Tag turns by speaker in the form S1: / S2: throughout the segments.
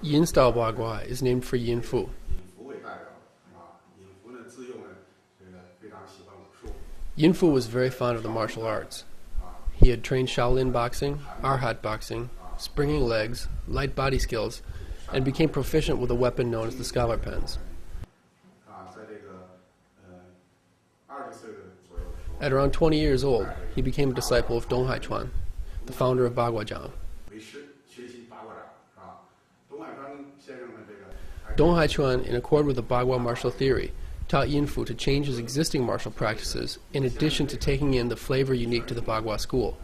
S1: Yin style Bagua is named for Yin Fu. Yin Fu was very fond of the martial arts. He had trained Shaolin boxing, Arhat boxing, springing legs, light body skills, and became proficient with a weapon known as the scholar pens. At around 20 years old, he became a disciple of Dong Haichuan, the founder of Bagua掌. Dong Haichuan, in accord with the Bagua martial theory, taught Yin Fu to change his existing martial practices in addition to taking in the flavor unique to the Bagua school.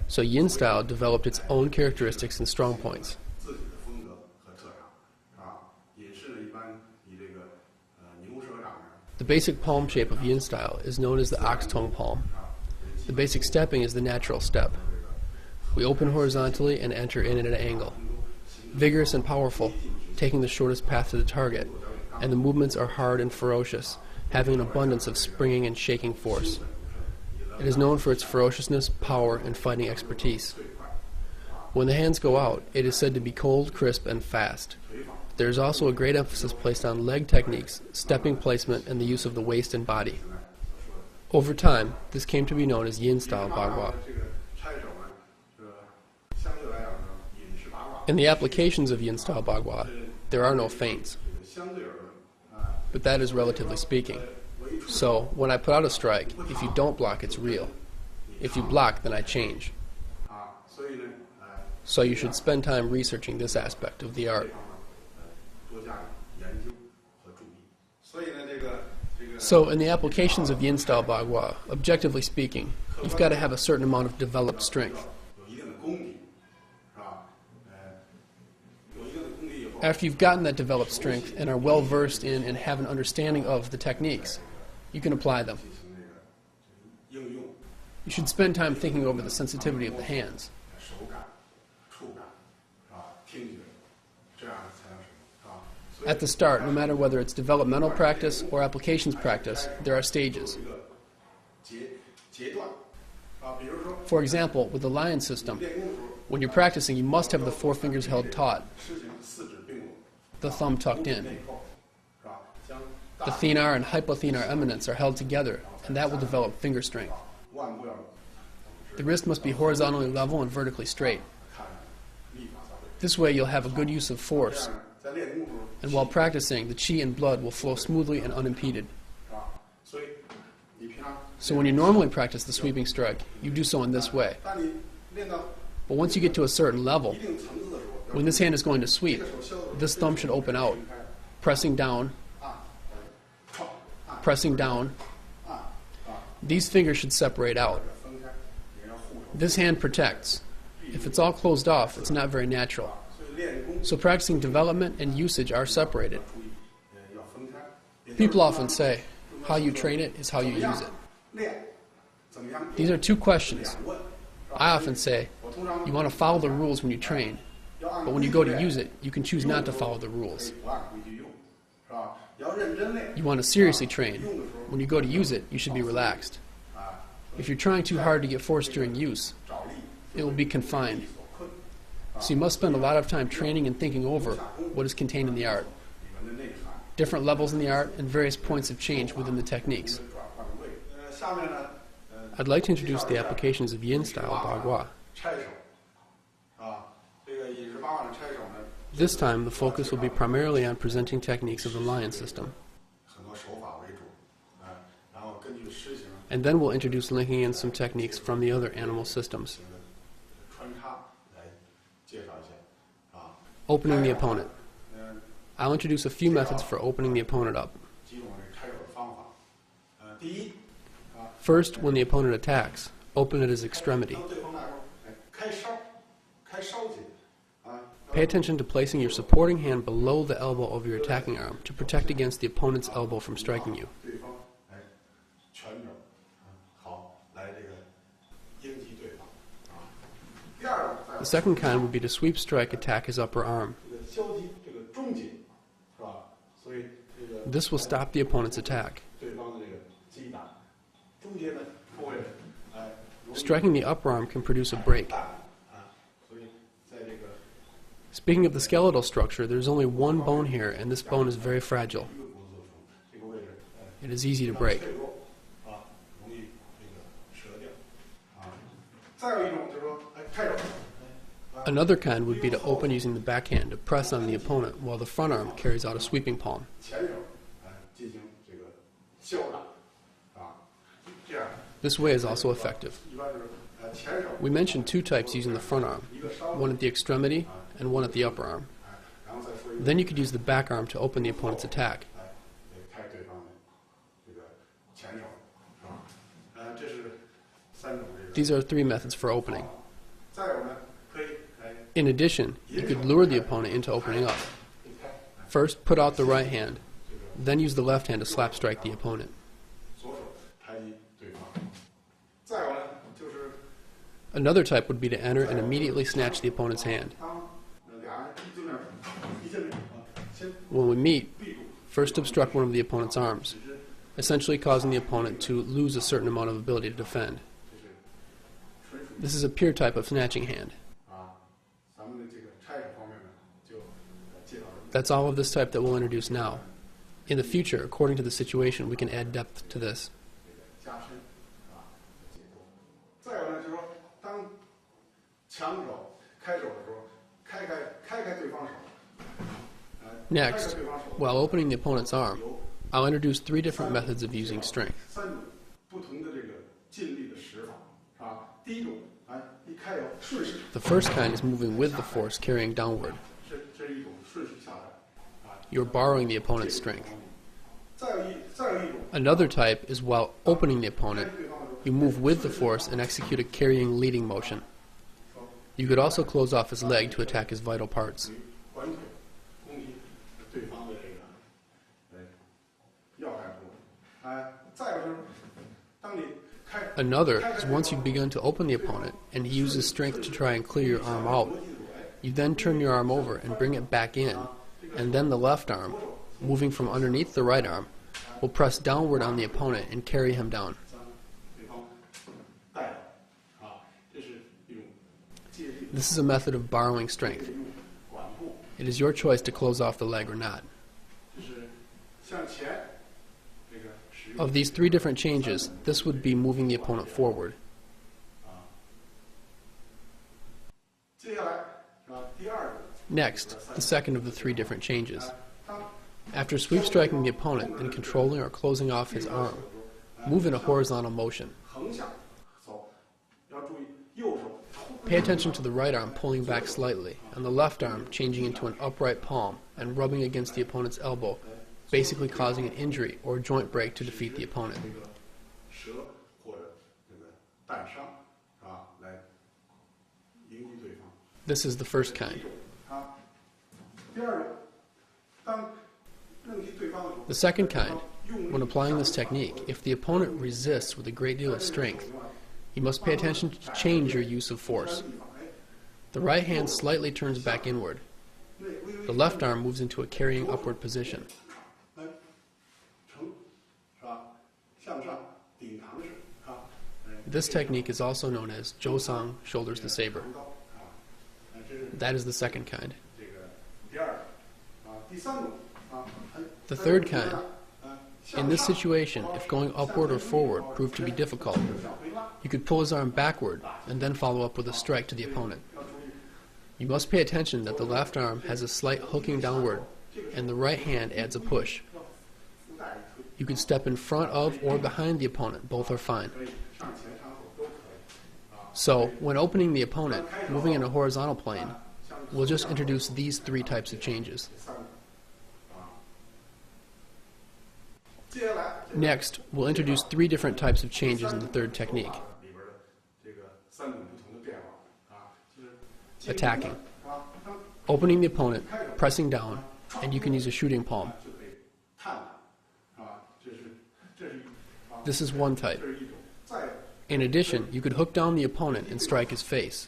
S1: So Yin style developed its own characteristics and strong points. The basic palm shape of Yin style is known as the ox-tongue palm. The basic stepping is the natural step. We open horizontally and enter in at an angle. Vigorous and powerful, taking the shortest path to the target, and the movements are hard and ferocious, having an abundance of springing and shaking force. It is known for its ferociousness, power, and fighting expertise. When the hands go out, it is said to be cold, crisp, and fast. There is also a great emphasis placed on leg techniques, stepping placement, and the use of the waist and body. Over time, this came to be known as Yin style Bagua. In the applications of Yin style Bagua, there are no feints. But that is relatively speaking. So, when I put out a strike, if you don't block, it's real. If you block, then I change. So you should spend time researching this aspect of the art. So, in the applications of Yin style Bagua, objectively speaking, you've got to have a certain amount of developed strength. After you've gotten that developed strength and are well versed in and have an understanding of the techniques, you can apply them. You should spend time thinking over the sensitivity of the hands. At the start, no matter whether it's developmental practice or applications practice, there are stages. For example, with the lion system, when you're practicing, you must have the four fingers held taut, the thumb tucked in. The thenar and hypothenar eminence are held together, and that will develop finger strength. The wrist must be horizontally level and vertically straight. This way you'll have a good use of force, and while practicing, the qi and blood will flow smoothly and unimpeded. So when you normally practice the sweeping strike, you do so in this way. But once you get to a certain level, when this hand is going to sweep, this thumb should open out, pressing down. These fingers should separate out. This hand protects. If it's all closed off, it's not very natural. So practicing development and usage are separated. People often say, how you train it is how you use it. These are two questions. I often say, you want to follow the rules when you train, but when you go to use it, you can choose not to follow the rules. You want to seriously train. When you go to use it, you should be relaxed. If you're trying too hard to get force during use, it will be confined. So you must spend a lot of time training and thinking over what is contained in the art. Different levels in the art and various points of change within the techniques. I'd like to introduce the applications of Yin style Bagua. This time, the focus will be primarily on presenting techniques of the lion system. And then we'll introduce linking in some techniques from the other animal systems. Opening the opponent. I'll introduce a few methods for opening the opponent up. First, when the opponent attacks, open at his extremity. Pay attention to placing your supporting hand below the elbow of your attacking arm to protect against the opponent's elbow from striking you. The second kind would be to sweep strike attack his upper arm. This will stop the opponent's attack. Striking the upper arm can produce a break. Speaking of the skeletal structure, there's only one bone here, and this bone is very fragile. It is easy to break. Another kind would be to open using the backhand to press on the opponent while the front arm carries out a sweeping palm. This way is also effective. We mentioned two types using the front arm, one at the extremity and one at the upper arm. Then you could use the back arm to open the opponent's attack. These are three methods for opening. In addition, you could lure the opponent into opening up. First, put out the right hand, then use the left hand to slap strike the opponent. Another type would be to enter and immediately snatch the opponent's hand. When we meet, first obstruct one of the opponent's arms, essentially causing the opponent to lose a certain amount of ability to defend. This is a pure type of snatching hand. That's all of this type that we'll introduce now. In the future, according to the situation, we can add depth to this. Next, while opening the opponent's arm, I'll introduce three different methods of using strength. The first kind is moving with the force carrying downward. You're borrowing the opponent's strength. Another type is while opening the opponent, you move with the force and execute a carrying leading motion. You could also close off his leg to attack his vital parts. Another is once you've begun to open the opponent and he uses strength to try and clear your arm out, you then turn your arm over and bring it back in, and then the left arm, moving from underneath the right arm, will press downward on the opponent and carry him down. This is a method of borrowing strength. It is your choice to close off the leg or not. Of these three different changes, this would be moving the opponent forward. Next, the second of the three different changes. After sweep striking the opponent and controlling or closing off his arm, move in a horizontal motion. Pay attention to the right arm pulling back slightly, and the left arm changing into an upright palm and rubbing against the opponent's elbow, basically causing an injury or joint break to defeat the opponent. This is the first kind. The second kind, when applying this technique, if the opponent resists with a great deal of strength, you must pay attention to change your use of force. The right hand slightly turns back inward. The left arm moves into a carrying upward position. This technique is also known as Josang shoulders the saber. That is the second kind. The third kind. In this situation, if going upward or forward proved to be difficult, you could pull his arm backward and then follow up with a strike to the opponent. You must pay attention that the left arm has a slight hooking downward and the right hand adds a push. You could step in front of or behind the opponent, both are fine. So, when opening the opponent, moving in a horizontal plane, we'll just introduce these three types of changes. Next, we'll introduce three different types of changes in the third technique. Attacking. Opening the opponent, pressing down, and you can use a shooting palm. This is one type. In addition, you could hook down the opponent and strike his face.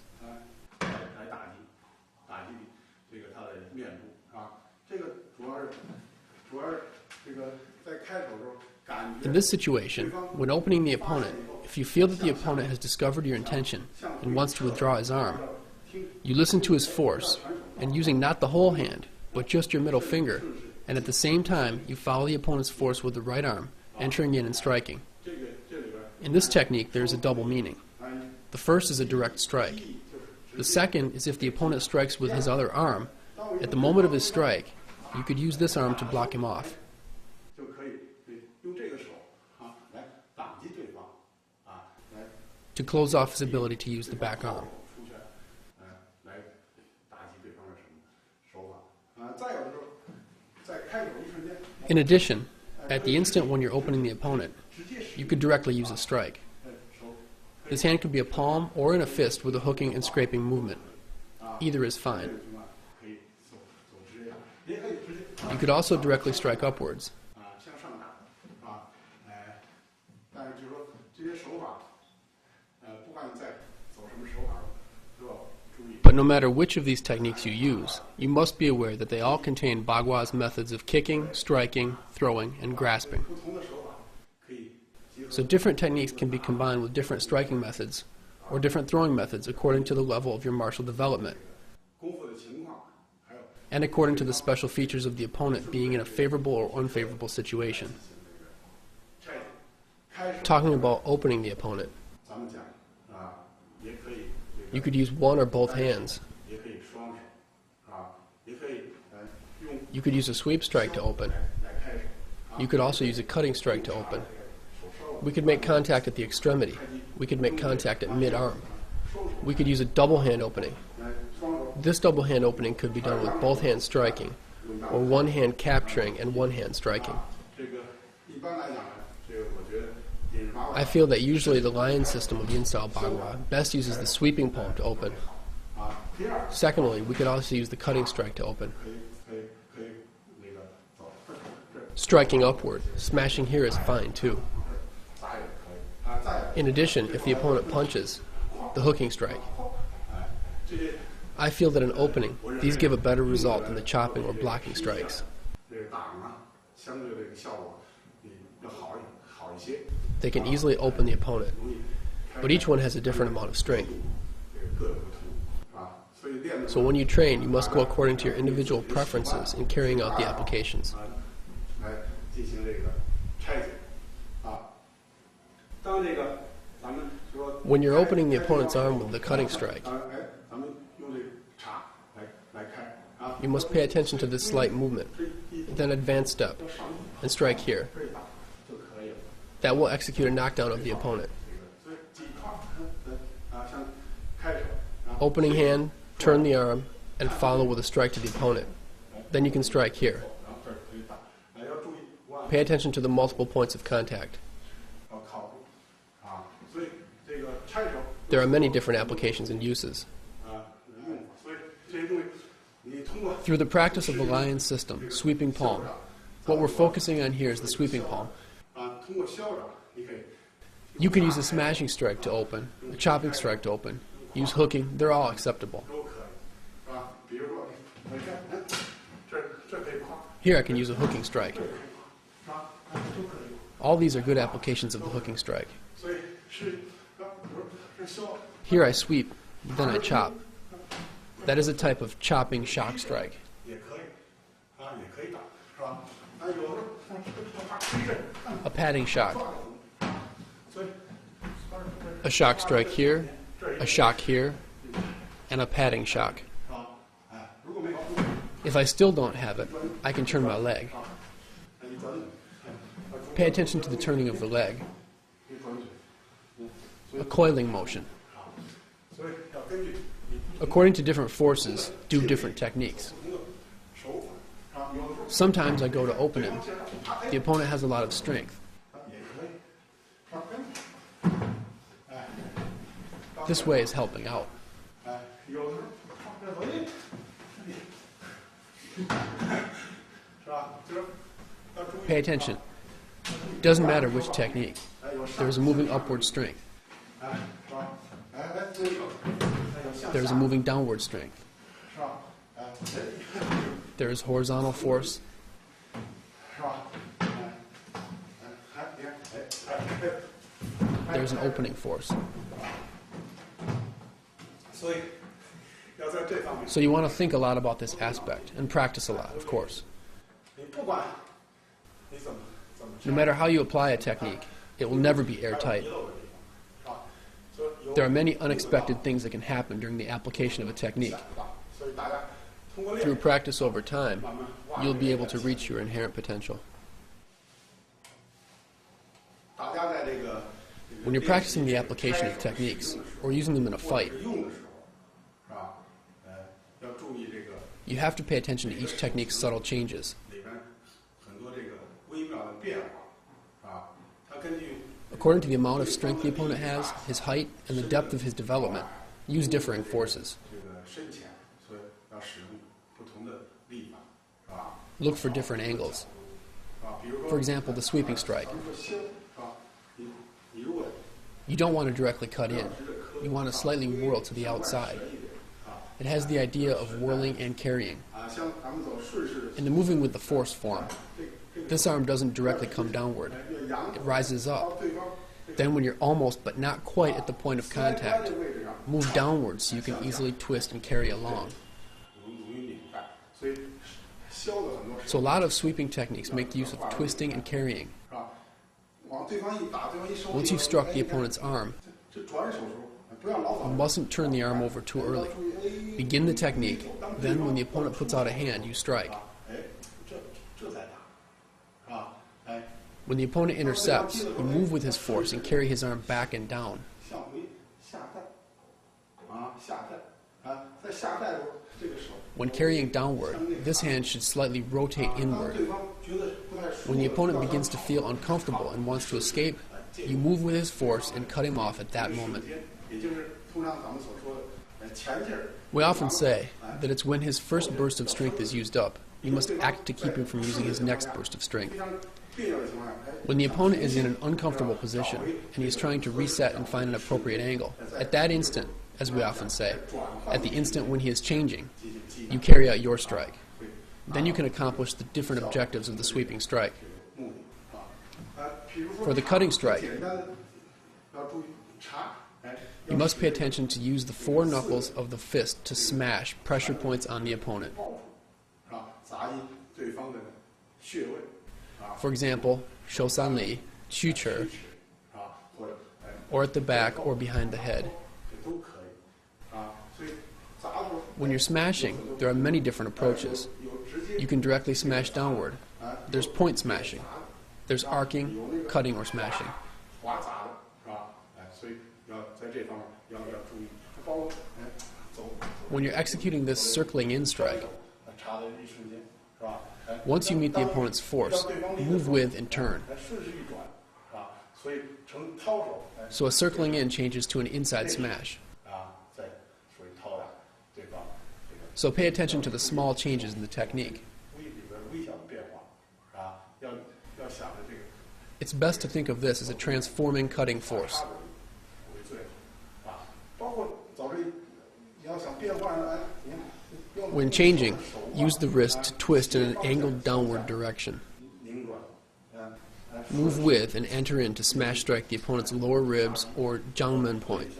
S1: In this situation, when opening the opponent, if you feel that the opponent has discovered your intention and wants to withdraw his arm, you listen to his force, and using not the whole hand, but just your middle finger, and at the same time you follow the opponent's force with the right arm, entering in and striking. In this technique there is a double meaning. The first is a direct strike. The second is if the opponent strikes with his other arm, at the moment of his strike, you could use this arm to block him off. To close off his ability to use the back arm. In addition, at the instant when you're opening the opponent, you could directly use a strike. This hand could be a palm or in a fist with a hooking and scraping movement. Either is fine. You could also directly strike upwards. But no matter which of these techniques you use, you must be aware that they all contain Bagua's methods of kicking, striking, throwing, and grasping. So different techniques can be combined with different striking methods or different throwing methods according to the level of your martial development and according to the special features of the opponent being in a favorable or unfavorable situation. Talking about opening the opponent, you could use one or both hands. You could use a sweep strike to open. You could also use a cutting strike to open. We could make contact at the extremity. We could make contact at mid-arm. We could use a double hand opening. This double hand opening could be done with both hands striking, or one hand capturing and one hand striking. I feel that usually the lion system of yin-style Bagua best uses the sweeping palm to open. Secondly, we could also use the cutting strike to open. Striking upward, smashing here is fine too. In addition, if the opponent punches, the hooking strike. I feel that in opening, these give a better result than the chopping or blocking strikes. They can easily open the opponent, but each one has a different amount of strength. So when you train, you must go according to your individual preferences in carrying out the applications. When you're opening the opponent's arm with the cutting strike, you must pay attention to this slight movement, then advance step, and strike here. That will execute a knockdown of the opponent. Opening hand, turn the arm, and follow with a strike to the opponent. Then you can strike here. Pay attention to the multiple points of contact. There are many different applications and uses. Through the practice of the lion system, sweeping palm, what we're focusing on here is the sweeping palm. You can use a smashing strike to open, a chopping strike to open, use hooking, they're all acceptable. Here I can use a hooking strike. All these are good applications of the hooking strike. Here I sweep, then I chop. That is a type of chopping shock strike. A padding shock. A shock strike here, a shock here, and a padding shock. If I still don't have it, I can turn my leg. Pay attention to the turning of the leg. A coiling motion. According to different forces, do different techniques. Sometimes I go to open him. The opponent has a lot of strength. This way is helping out. Pay attention. It doesn't matter which technique. There is a moving upward strength. There is a moving downward strength. There is horizontal force. There is an opening force. So you want to think a lot about this aspect and practice a lot, of course. No matter how you apply a technique, it will never be airtight. There are many unexpected things that can happen during the application of a technique. Through practice over time, you'll be able to reach your inherent potential. When you're practicing the application of techniques, or using them in a fight, you have to pay attention to each technique's subtle changes. According to the amount of strength the opponent has, his height, and the depth of his development, use differing forces. Look for different angles. For example, the sweeping strike. You don't want to directly cut in. You want to slightly whirl to the outside. It has the idea of whirling and carrying. In the moving with the force form, this arm doesn't directly come downward. It rises up. Then when you're almost but not quite at the point of contact, move downwards so you can easily twist and carry along. So a lot of sweeping techniques make use of twisting and carrying. Once you've struck the opponent's arm, you mustn't turn the arm over too early. Begin the technique, then when the opponent puts out a hand, you strike. When the opponent intercepts, you move with his force and carry his arm back and down. When carrying downward, this hand should slightly rotate inward. When the opponent begins to feel uncomfortable and wants to escape, you move with his force and cut him off at that moment. We often say that it's when his first burst of strength is used up, you must act to keep him from using his next burst of strength. When the opponent is in an uncomfortable position and he is trying to reset and find an appropriate angle, at that instant, as we often say, at the instant when he is changing, you carry out your strike. Then you can accomplish the different objectives of the sweeping strike. For the cutting strike, you must pay attention to use the four knuckles of the fist to smash pressure points on the opponent. For example, shousanli, chucher, or at the back or behind the head. When you're smashing, there are many different approaches. You can directly smash downward. There's point smashing. There's arcing, cutting, or smashing. When you're executing this circling in strike, once you meet the opponent's force, move with and turn. So a circling in changes to an inside smash. So pay attention to the small changes in the technique. It's best to think of this as a transforming cutting force. When changing, use the wrist to twist in an angled downward direction. Move with and enter in to smash strike the opponent's lower ribs or jiangmen point.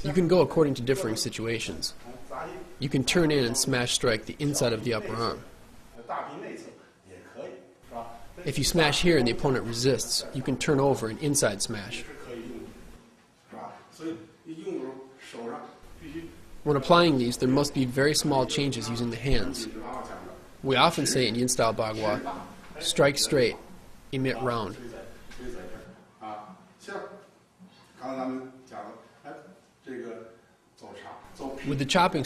S1: You can go according to differing situations. You can turn in and smash strike the inside of the upper arm. If you smash here and the opponent resists, you can turn over and inside smash. When applying these, there must be very small changes using the hands. We often say in Yin-style Bagua, strike straight, emit round. With the chopping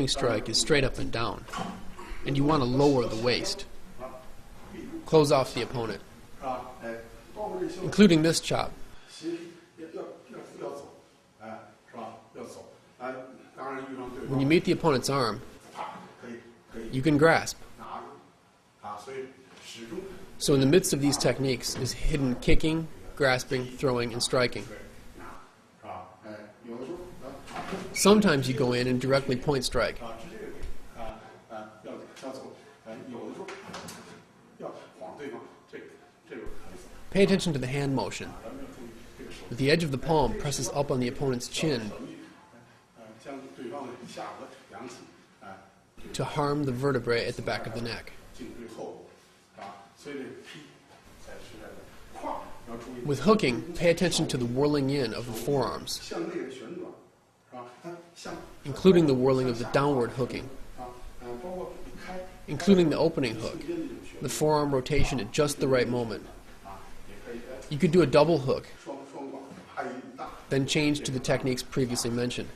S1: strike is straight up and down, and you want to lower the waist. Close off the opponent, including this chop. When you meet the opponent's arm, you can grasp. So in the midst of these techniques is hidden kicking, grasping, throwing, and striking. Sometimes you go in and directly point strike. Pay attention to the hand motion. The edge of the palm presses up on the opponent's chin to harm the vertebrae at the back of the neck. With hooking, pay attention to the whirling in of the forearms, including the whirling of the downward hooking, including the opening hook, the forearm rotation at just the right moment. You could do a double hook, then change to the techniques previously mentioned.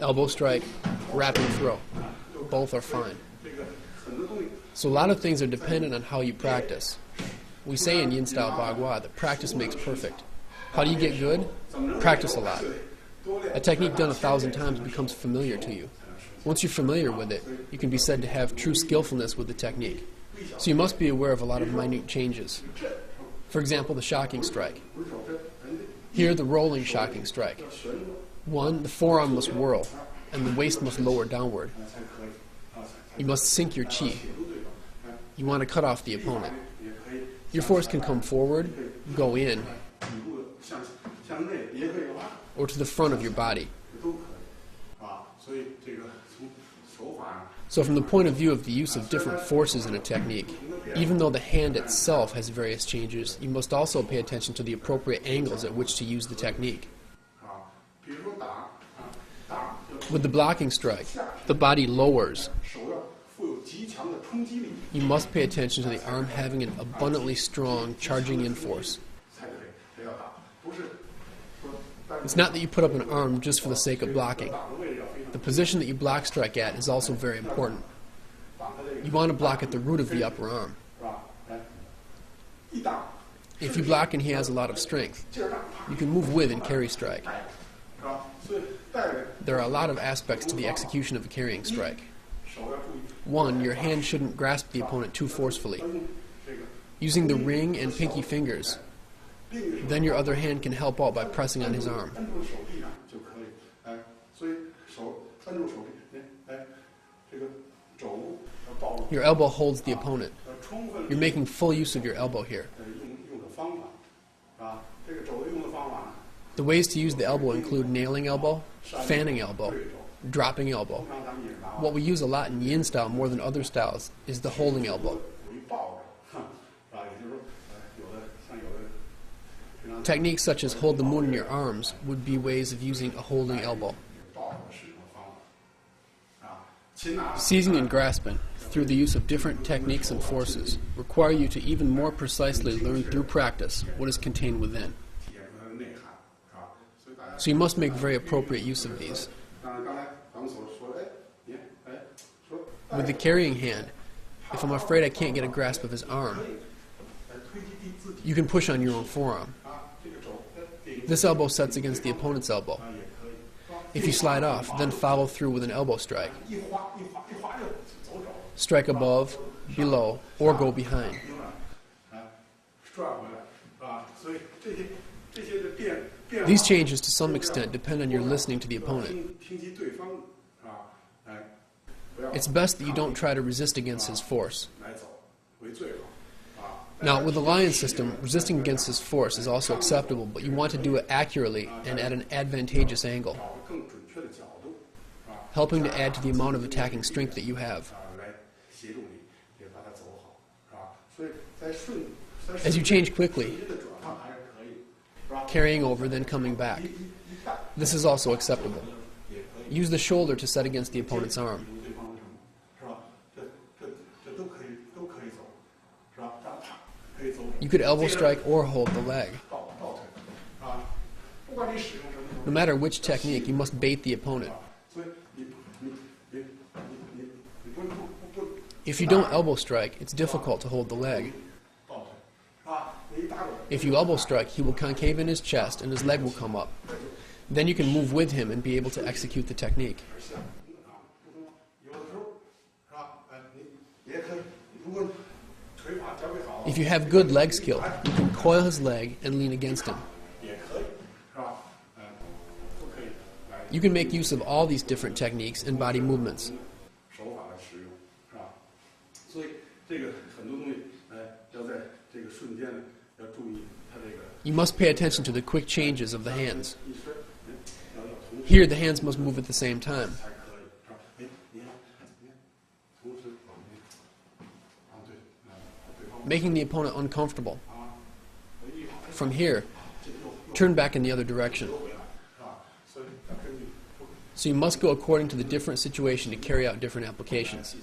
S1: Elbow strike, wrapping throw. Both are fine. So a lot of things are dependent on how you practice. We say in Yin style Bagua that practice makes perfect. How do you get good? Practice a lot. A technique done 1,000 times becomes familiar to you. Once you're familiar with it, you can be said to have true skillfulness with the technique. So you must be aware of a lot of minute changes. For example, the shocking strike. Here, the rolling shocking strike. 1, the forearm must whirl, and the waist must lower downward. You must sink your chi. You want to cut off the opponent. Your force can come forward, go in, or to the front of your body. So from the point of view of the use of different forces in a technique, even though the hand itself has various changes, you must also pay attention to the appropriate angles at which to use the technique. With the blocking strike, the body lowers. You must pay attention to the arm having an abundantly strong charging in force. It's not that you put up an arm just for the sake of blocking. The position that you block strike at is also very important. You want to block at the root of the upper arm. If you block and he has a lot of strength, you can move with and carry strike. There are a lot of aspects to the execution of a carrying strike. 1, your hand shouldn't grasp the opponent too forcefully. Using the ring and pinky fingers, then your other hand can help out by pressing on his arm. Your elbow holds the opponent. You're making full use of your elbow here. The ways to use the elbow include nailing elbow, fanning elbow, dropping elbow. What we use a lot in Yin style more than other styles is the holding elbow. Techniques such as hold the moon in your arms would be ways of using a holding elbow. Seizing and grasping, through the use of different techniques and forces, require you to even more precisely learn through practice what is contained within. So you must make very appropriate use of these. With the carrying hand, if I'm afraid I can't get a grasp of his arm, you can push on your own forearm. This elbow sets against the opponent's elbow. If you slide off, then follow through with an elbow strike. Strike above, below, or go behind. These changes to some extent depend on your listening to the opponent. It's best that you don't try to resist against his force. Now, with the lion system, resisting against his force is also acceptable, but you want to do it accurately and at an advantageous angle, helping to add to the amount of attacking strength that you have. As you change quickly, carrying over, then coming back, this is also acceptable. Use the shoulder to set against the opponent's arm. You could elbow strike or hold the leg. No matter which technique, you must bait the opponent. If you don't elbow strike, it's difficult to hold the leg. If you elbow strike, he will concave in his chest and his leg will come up. Then you can move with him and be able to execute the technique. If you have good leg skill, you can coil his leg and lean against him. You can make use of all these different techniques and body movements. You must pay attention to the quick changes of the hands. Here, the hands must move at the same time. Making the opponent uncomfortable. From here, turn back in the other direction. So you must go according to the different situation to carry out different applications.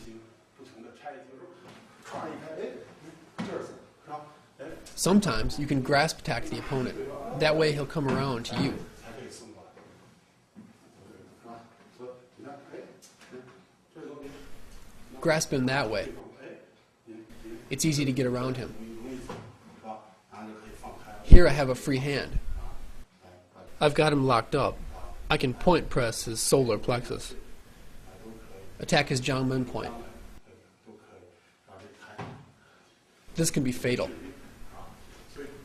S1: Sometimes you can grasp attack the opponent. That way he'll come around to you. Grasp him that way. It's easy to get around him. Here I have a free hand. I've got him locked up. I can point press his solar plexus. Attack his Jiangmen point. This can be fatal.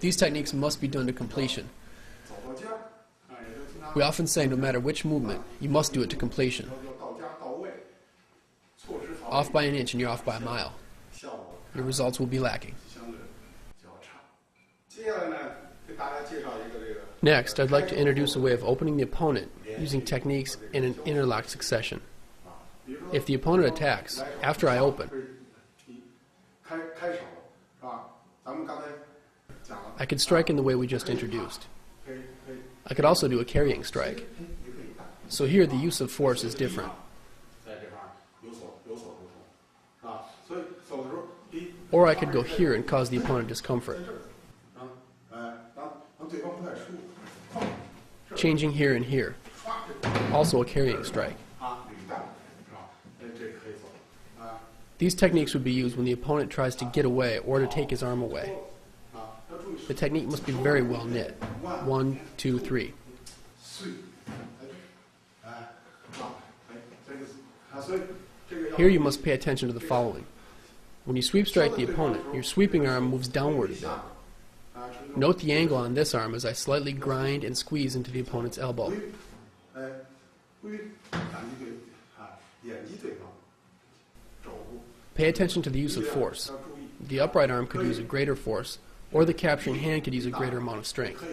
S1: These techniques must be done to completion. We often say no matter which movement, you must do it to completion. Off by an inch and you're off by a mile. Your results will be lacking. Next, I'd like to introduce a way of opening the opponent using techniques in an interlocked succession. If the opponent attacks, after I open, I could strike in the way we just introduced. I could also do a carrying strike. So here the use of force is different. Or I could go here and cause the opponent discomfort. Changing here and here. Also a carrying strike. These techniques would be used when the opponent tries to get away or to take his arm away. The technique must be very well knit. 1, 2, 3. Here you must pay attention to the following. When you sweep strike the opponent, your sweeping arm moves downward a bit. Note the angle on this arm as I slightly grind and squeeze into the opponent's elbow. Pay attention to the use of force. The upright arm could use a greater force, or the capturing hand could use a greater amount of strength.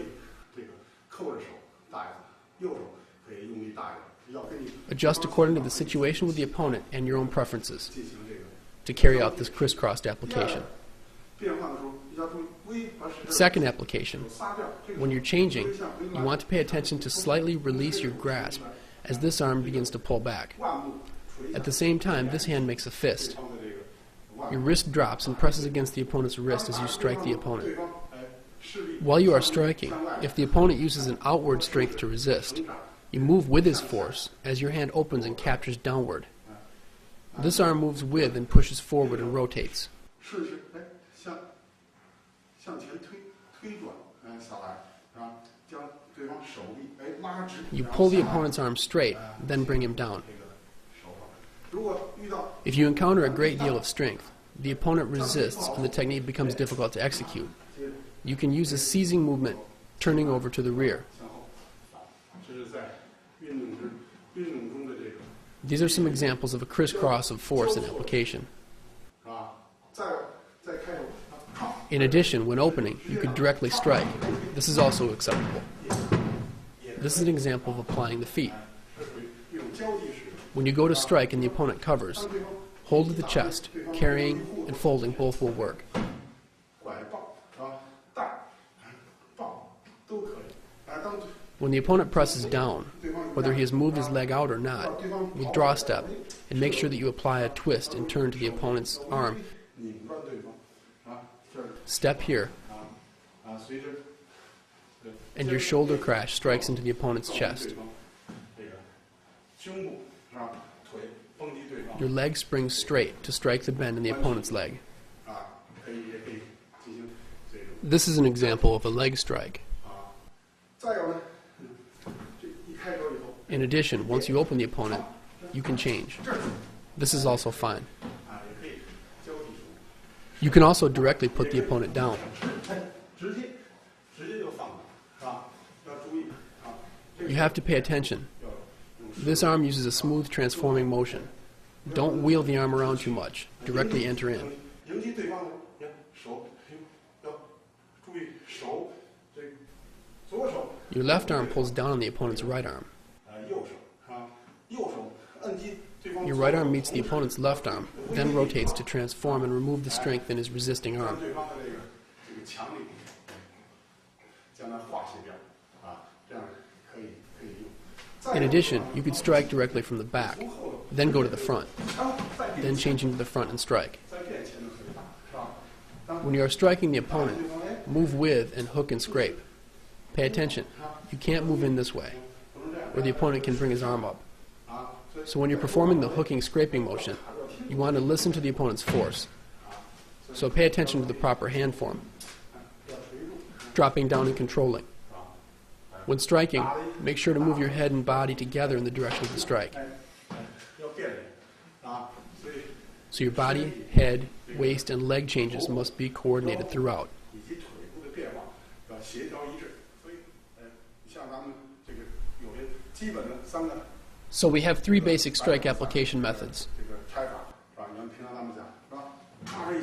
S1: Adjust according to the situation with the opponent and your own preferences to carry out this crisscrossed application. Second application. When you're changing, you want to pay attention to slightly release your grasp as this arm begins to pull back. At the same time, this hand makes a fist. Your wrist drops and presses against the opponent's wrist as you strike the opponent. While you are striking, if the opponent uses an outward strength to resist, you move with his force as your hand opens and captures downward. This arm moves with and pushes forward and rotates. You pull the opponent's arm straight, then bring him down. If you encounter a great deal of strength, the opponent resists and the technique becomes difficult to execute. You can use a seizing movement, turning over to the rear. These are some examples of a crisscross of force and application. In addition, when opening, you could directly strike. This is also acceptable. This is an example of applying the feet. When you go to strike and the opponent covers, hold to the chest, carrying and folding both will work. When the opponent presses down, whether he has moved his leg out or not, withdraw a step and make sure that you apply a twist and turn to the opponent's arm. Step here, and your shoulder crash strikes into the opponent's chest. Your leg springs straight to strike the bend in the opponent's leg. This is an example of a leg strike. In addition, once you open the opponent, you can change. This is also fine. You can also directly put the opponent down. You have to pay attention. This arm uses a smooth transforming motion. Don't wheel the arm around too much. Directly enter in. Your left arm pulls down on the opponent's right arm. Your right arm meets the opponent's left arm, then rotates to transform and remove the strength in his resisting arm. In addition, you could strike directly from the back, then go to the front, then change into the front and strike. When you are striking the opponent, move with and hook and scrape. Pay attention, you can't move in this way, or the opponent can bring his arm up. So when you're performing the hooking-scraping motion, you want to listen to the opponent's force. So pay attention to the proper hand form, dropping down and controlling. When striking, make sure to move your head and body together in the direction of the strike. So your body, head, waist, and leg changes must be coordinated throughout. So we have three basic strike application methods.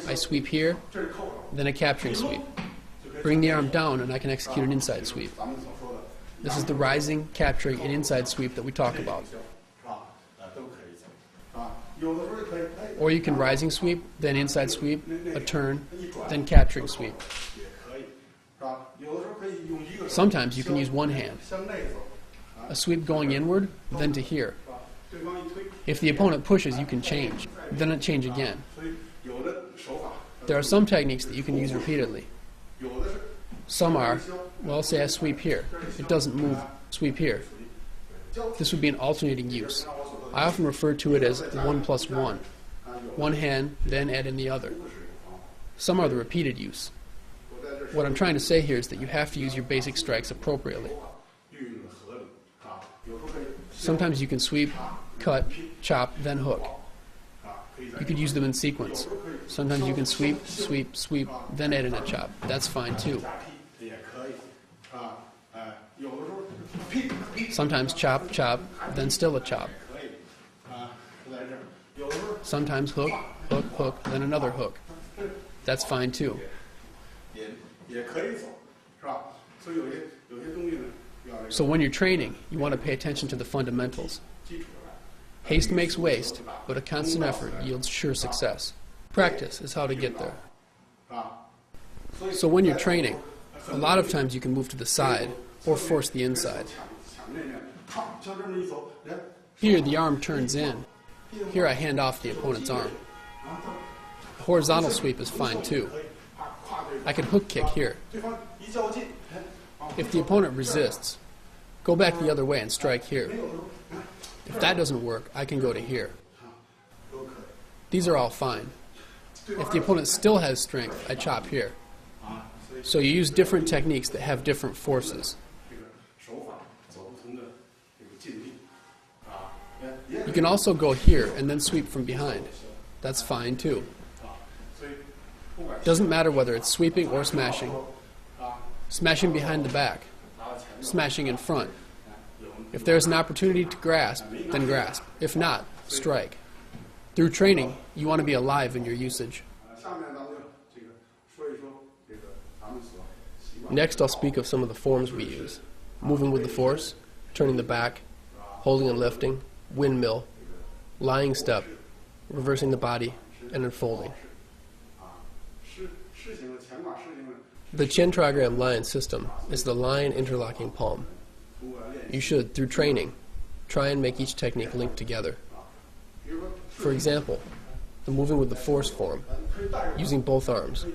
S1: I sweep here, then a capturing sweep. Bring the arm down and I can execute an inside sweep. This is the rising, capturing, and inside sweep that we talk about. Or you can rising sweep, then inside sweep, a turn, then capturing sweep. Sometimes you can use one hand. A sweep going inward, then to here. If the opponent pushes, you can change, then change again. There are some techniques that you can use repeatedly. Some are, well, say I sweep here. It doesn't move. Sweep here. This would be an alternating use. I often refer to it as 1+1. One hand, then add in the other. Some are the repeated use. What I'm trying to say here is that you have to use your basic strikes appropriately. Sometimes you can sweep, cut, chop, then hook. You could use them in sequence. Sometimes you can sweep, sweep, sweep, then add in a chop. That's fine too. Sometimes chop, chop, then still a chop. Sometimes hook, hook, hook, then another hook. That's fine too. So when you're training, you want to pay attention to the fundamentals. Haste makes waste, but a constant effort yields sure success. Practice is how to get there. So when you're training, a lot of times you can move to the side or force the inside. Here the arm turns in. Here I hand off the opponent's arm. A horizontal sweep is fine too. I can hook kick here. If the opponent resists, go back the other way and strike here. If that doesn't work, I can go to here. These are all fine. If the opponent still has strength, I chop here. So you use different techniques that have different forces. You can also go here and then sweep from behind. That's fine too. Doesn't matter whether it's sweeping or smashing. Smashing behind the back. Smashing in front. If there's an opportunity to grasp, then grasp. If not, strike. Through training, you want to be alive in your usage. Next, I'll speak of some of the forms we use. Moving with the force, turning the back, holding and lifting, windmill, lying step, reversing the body, and unfolding. The Qian trigram line system is the line interlocking palm. You should, through training, try and make each technique link together. For example, the moving with the force form, using both arms.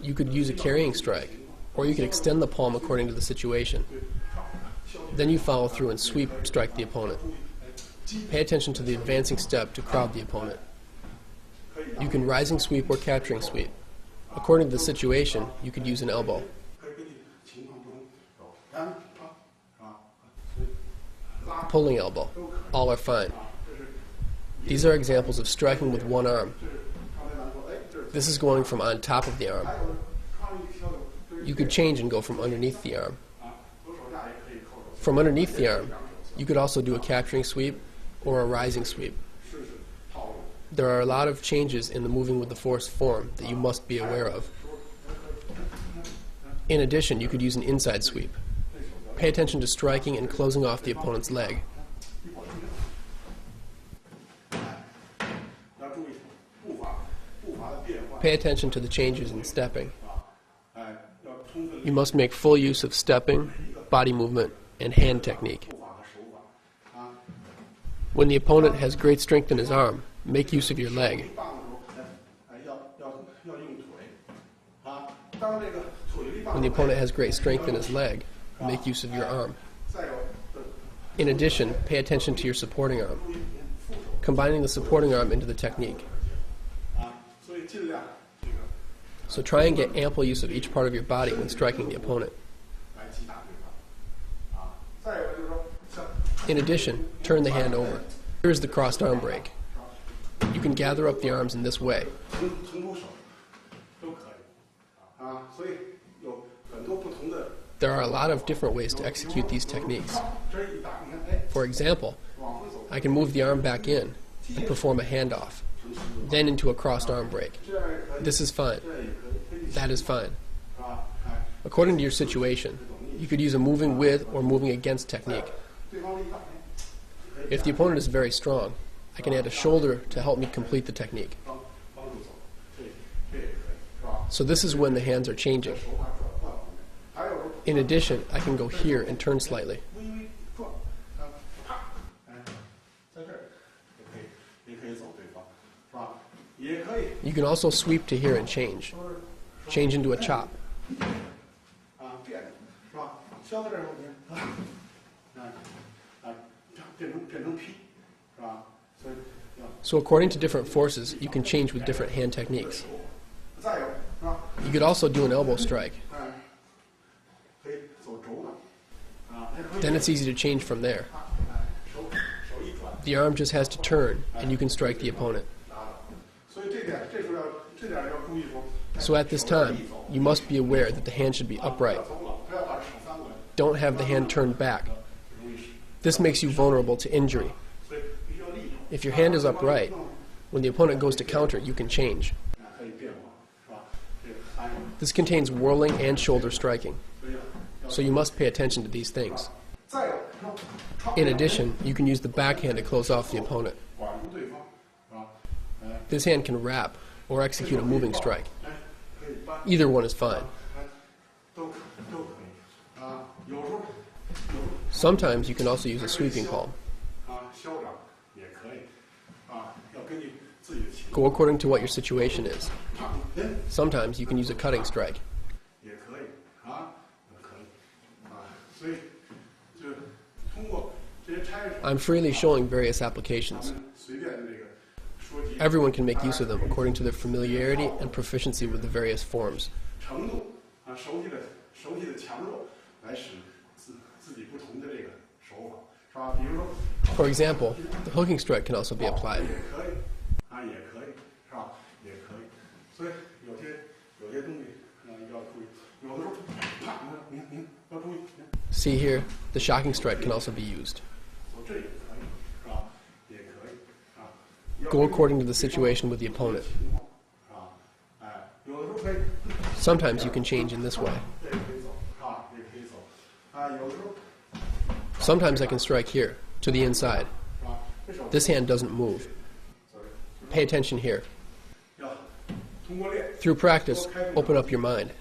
S1: You could use a carrying strike, or you could extend the palm according to the situation. Then you follow through and sweep, strike the opponent. Pay attention to the advancing step to crowd the opponent. You can rising sweep or capturing sweep. According to the situation, you could use an elbow. Pulling elbow. All are fine. These are examples of striking with one arm. This is going from on top of the arm. You could change and go from underneath the arm. From underneath the arm, you could also do a capturing sweep or a rising sweep. there are a lot of changes in the moving with the force form that you must be aware of. In addition, you could use an inside sweep. Pay attention to striking and closing off the opponent's leg. Pay attention to the changes in stepping. You must make full use of stepping, body movement, and hand technique. When the opponent has great strength in his arm, make use of your leg. When the opponent has great strength in his leg, make use of your arm. In addition, pay attention to your supporting arm, combining the supporting arm into the technique. So try and get ample use of each part of your body when striking the opponent. In addition, turn the hand over. Here is the crossed arm break. You can gather up the arms in this way. There are a lot of different ways to execute these techniques. For example, I can move the arm back in and perform a handoff, then into a crossed arm break. This is fine. That is fine. According to your situation, you could use a moving with or moving against technique. If the opponent is very strong, I can add a shoulder to help me complete the technique. So this is when the hands are changing. In addition, I can go here and turn slightly. You can also sweep to here and change. Change into a chop. So according to different forces, you can change with different hand techniques. You could also do an elbow strike. Then it's easy to change from there. The arm just has to turn, and you can strike the opponent. So at this time, you must be aware that the hand should be upright. Don't have the hand turned back. This makes you vulnerable to injury. If your hand is upright, when the opponent goes to counter, you can change. This contains whirling and shoulder striking, so you must pay attention to these things. In addition, you can use the backhand to close off the opponent. This hand can wrap or execute a moving strike. Either one is fine. Sometimes you can also use a sweeping palm. Go according to what your situation is. Sometimes you can use a cutting strike. I'm freely showing various applications. Everyone can make use of them according to their familiarity and proficiency with the various forms. For example, the hooking strike can also be applied. See here, the shocking strike can also be used. Go according to the situation with the opponent. Sometimes you can change in this way. Sometimes I can strike here, to the inside. This hand doesn't move. Pay attention here. Through practice, open up your mind.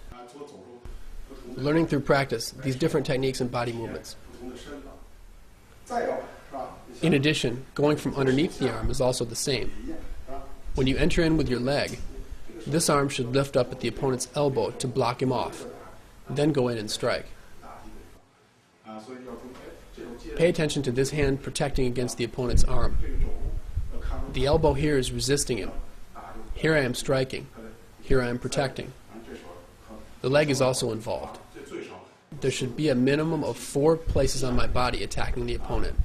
S1: Learning through practice these different techniques and body movements. In addition, going from underneath the arm is also the same. When you enter in with your leg, this arm should lift up at the opponent's elbow to block him off, then go in and strike. Pay attention to this hand protecting against the opponent's arm. The elbow here is resisting him. Here I am striking. Here I am protecting. The leg is also involved. There should be a minimum of 4 places on my body attacking the opponent.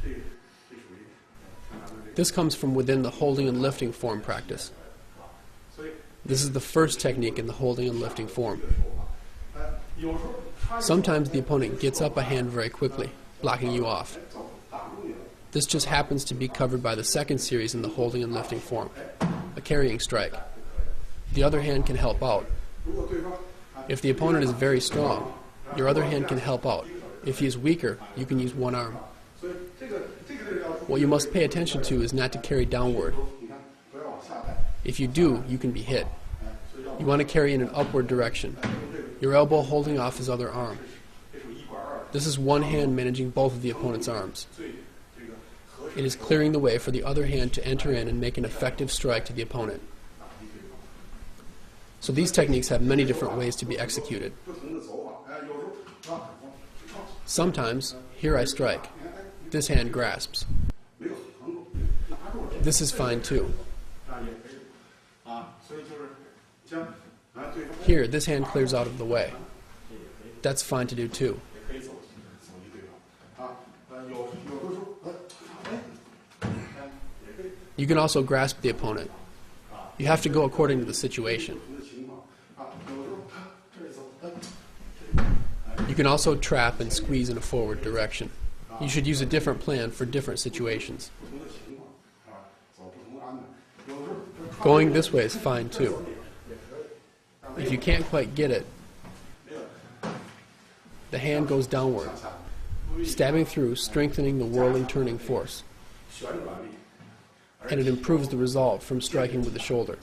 S1: This comes from within the holding and lifting form practice. This is the first technique in the holding and lifting form. Sometimes the opponent gets up a hand very quickly, blocking you off. This just happens to be covered by the second series in the holding and lifting form, a carrying strike. The other hand can help out. If the opponent is very strong, your other hand can help out. If he is weaker, you can use one arm. What you must pay attention to is not to carry downward. If you do, you can be hit. You want to carry in an upward direction, your elbow holding off his other arm. This is one hand managing both of the opponent's arms. It is clearing the way for the other hand to enter in and make an effective strike to the opponent. So these techniques have many different ways to be executed. Sometimes, here I strike. This hand grasps. This is fine too. Here, this hand clears out of the way. That's fine to do too. You can also grasp the opponent. You have to go according to the situation. You can also trap and squeeze in a forward direction. You should use a different plan for different situations. Going this way is fine too. If you can't quite get it, the hand goes downward, stabbing through, strengthening the whirling turning force. And it improves the result from striking with the shoulder.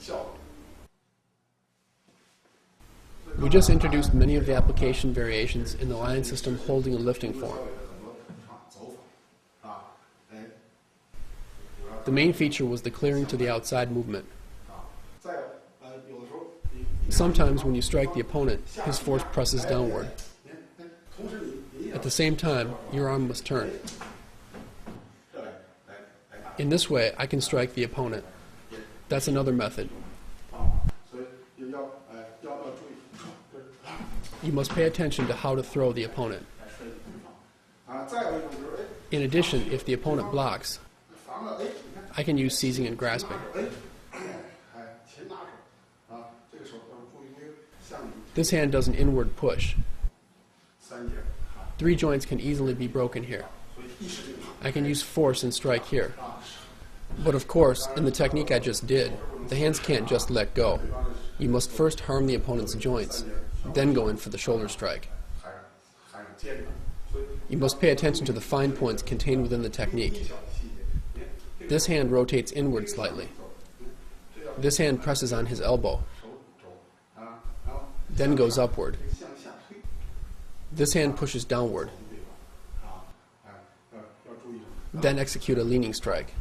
S1: We just introduced many of the application variations in the line system holding and lifting form. The main feature was the clearing to the outside movement. Sometimes when you strike the opponent, his force presses downward. At the same time, your arm must turn. In this way, I can strike the opponent. That's another method. You must pay attention to how to throw the opponent. In addition, if the opponent blocks, I can use seizing and grasping. This hand does an inward push. 3 joints can easily be broken here. I can use force and strike here. But of course, in the technique I just did, the hands can't just let go. You must first harm the opponent's joints, then go in for the shoulder strike. You must pay attention to the fine points contained within the technique. This hand rotates inward slightly. This hand presses on his elbow, then goes upward. This hand pushes downward, then execute a leaning strike.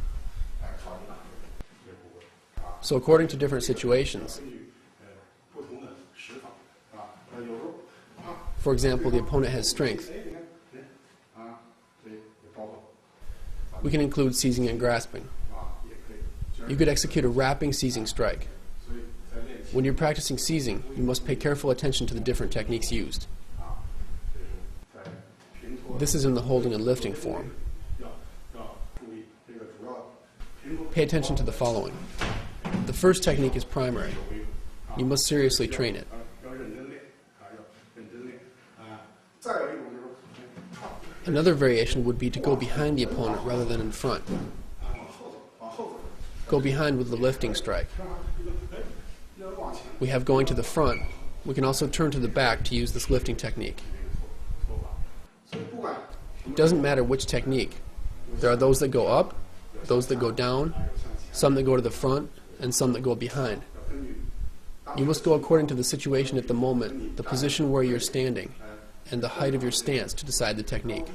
S1: So according to different situations, for example, the opponent has strength, we can include seizing and grasping. You could execute a wrapping seizing strike. When you're practicing seizing, you must pay careful attention to the different techniques used. This is in the holding and lifting form. Pay attention to the following. The first technique is primary. You must seriously train it. Another variation would be to go behind the opponent rather than in front. Go behind with the lifting strike. We have going to the front. We can also turn to the back to use this lifting technique. It doesn't matter which technique. There are those that go up, those that go down, some that go to the front, and some that go behind. You must go according to the situation at the moment, the position where you're standing, and the height of your stance to decide the technique.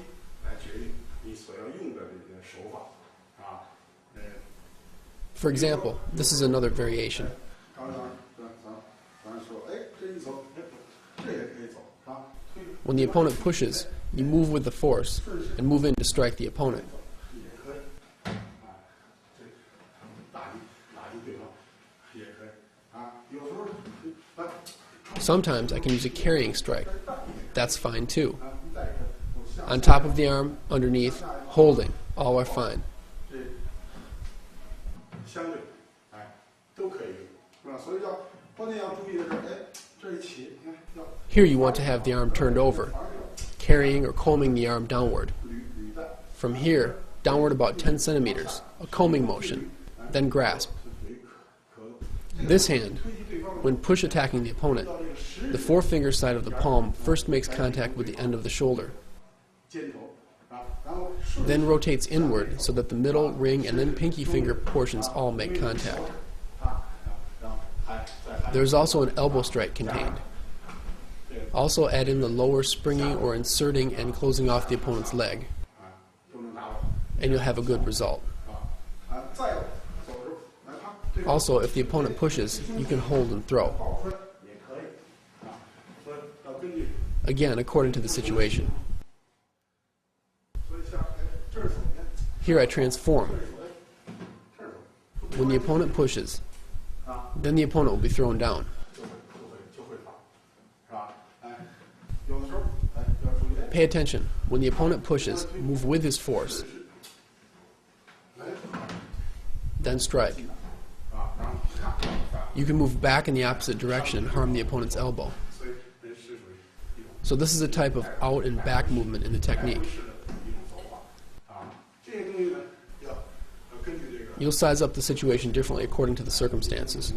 S1: For example, this is another variation. When the opponent pushes, you move with the force and move in to strike the opponent. Sometimes I can use a carrying strike. That's fine too. On top of the arm, underneath, holding, all are fine. Here you want to have the arm turned over, carrying or combing the arm downward. From here, downward about 10 centimeters, a combing motion, then grasp. This hand, when push attacking the opponent, the forefinger side of the palm first makes contact with the end of the shoulder, then rotates inward so that the middle, ring, and then pinky finger portions all make contact. There is also an elbow strike contained. Also add in the lower springing or inserting and closing off the opponent's leg, and you'll have a good result. Also, if the opponent pushes, you can hold and throw. Again, according to the situation. Here I transform. When the opponent pushes, then the opponent will be thrown down. Pay attention. When the opponent pushes, move with his force. Then strike. You can move back in the opposite direction and harm the opponent's elbow. So this is a type of out and back movement in the technique. You'll size up the situation differently according to the circumstances.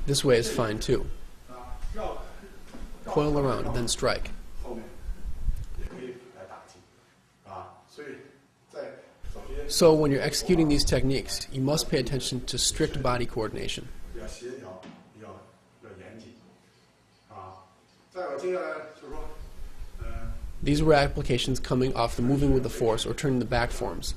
S1: This way is fine too. Coil around, then strike. So when you're executing these techniques, you must pay attention to strict body coordination. These were applications coming off the moving with the force or turning the back forms.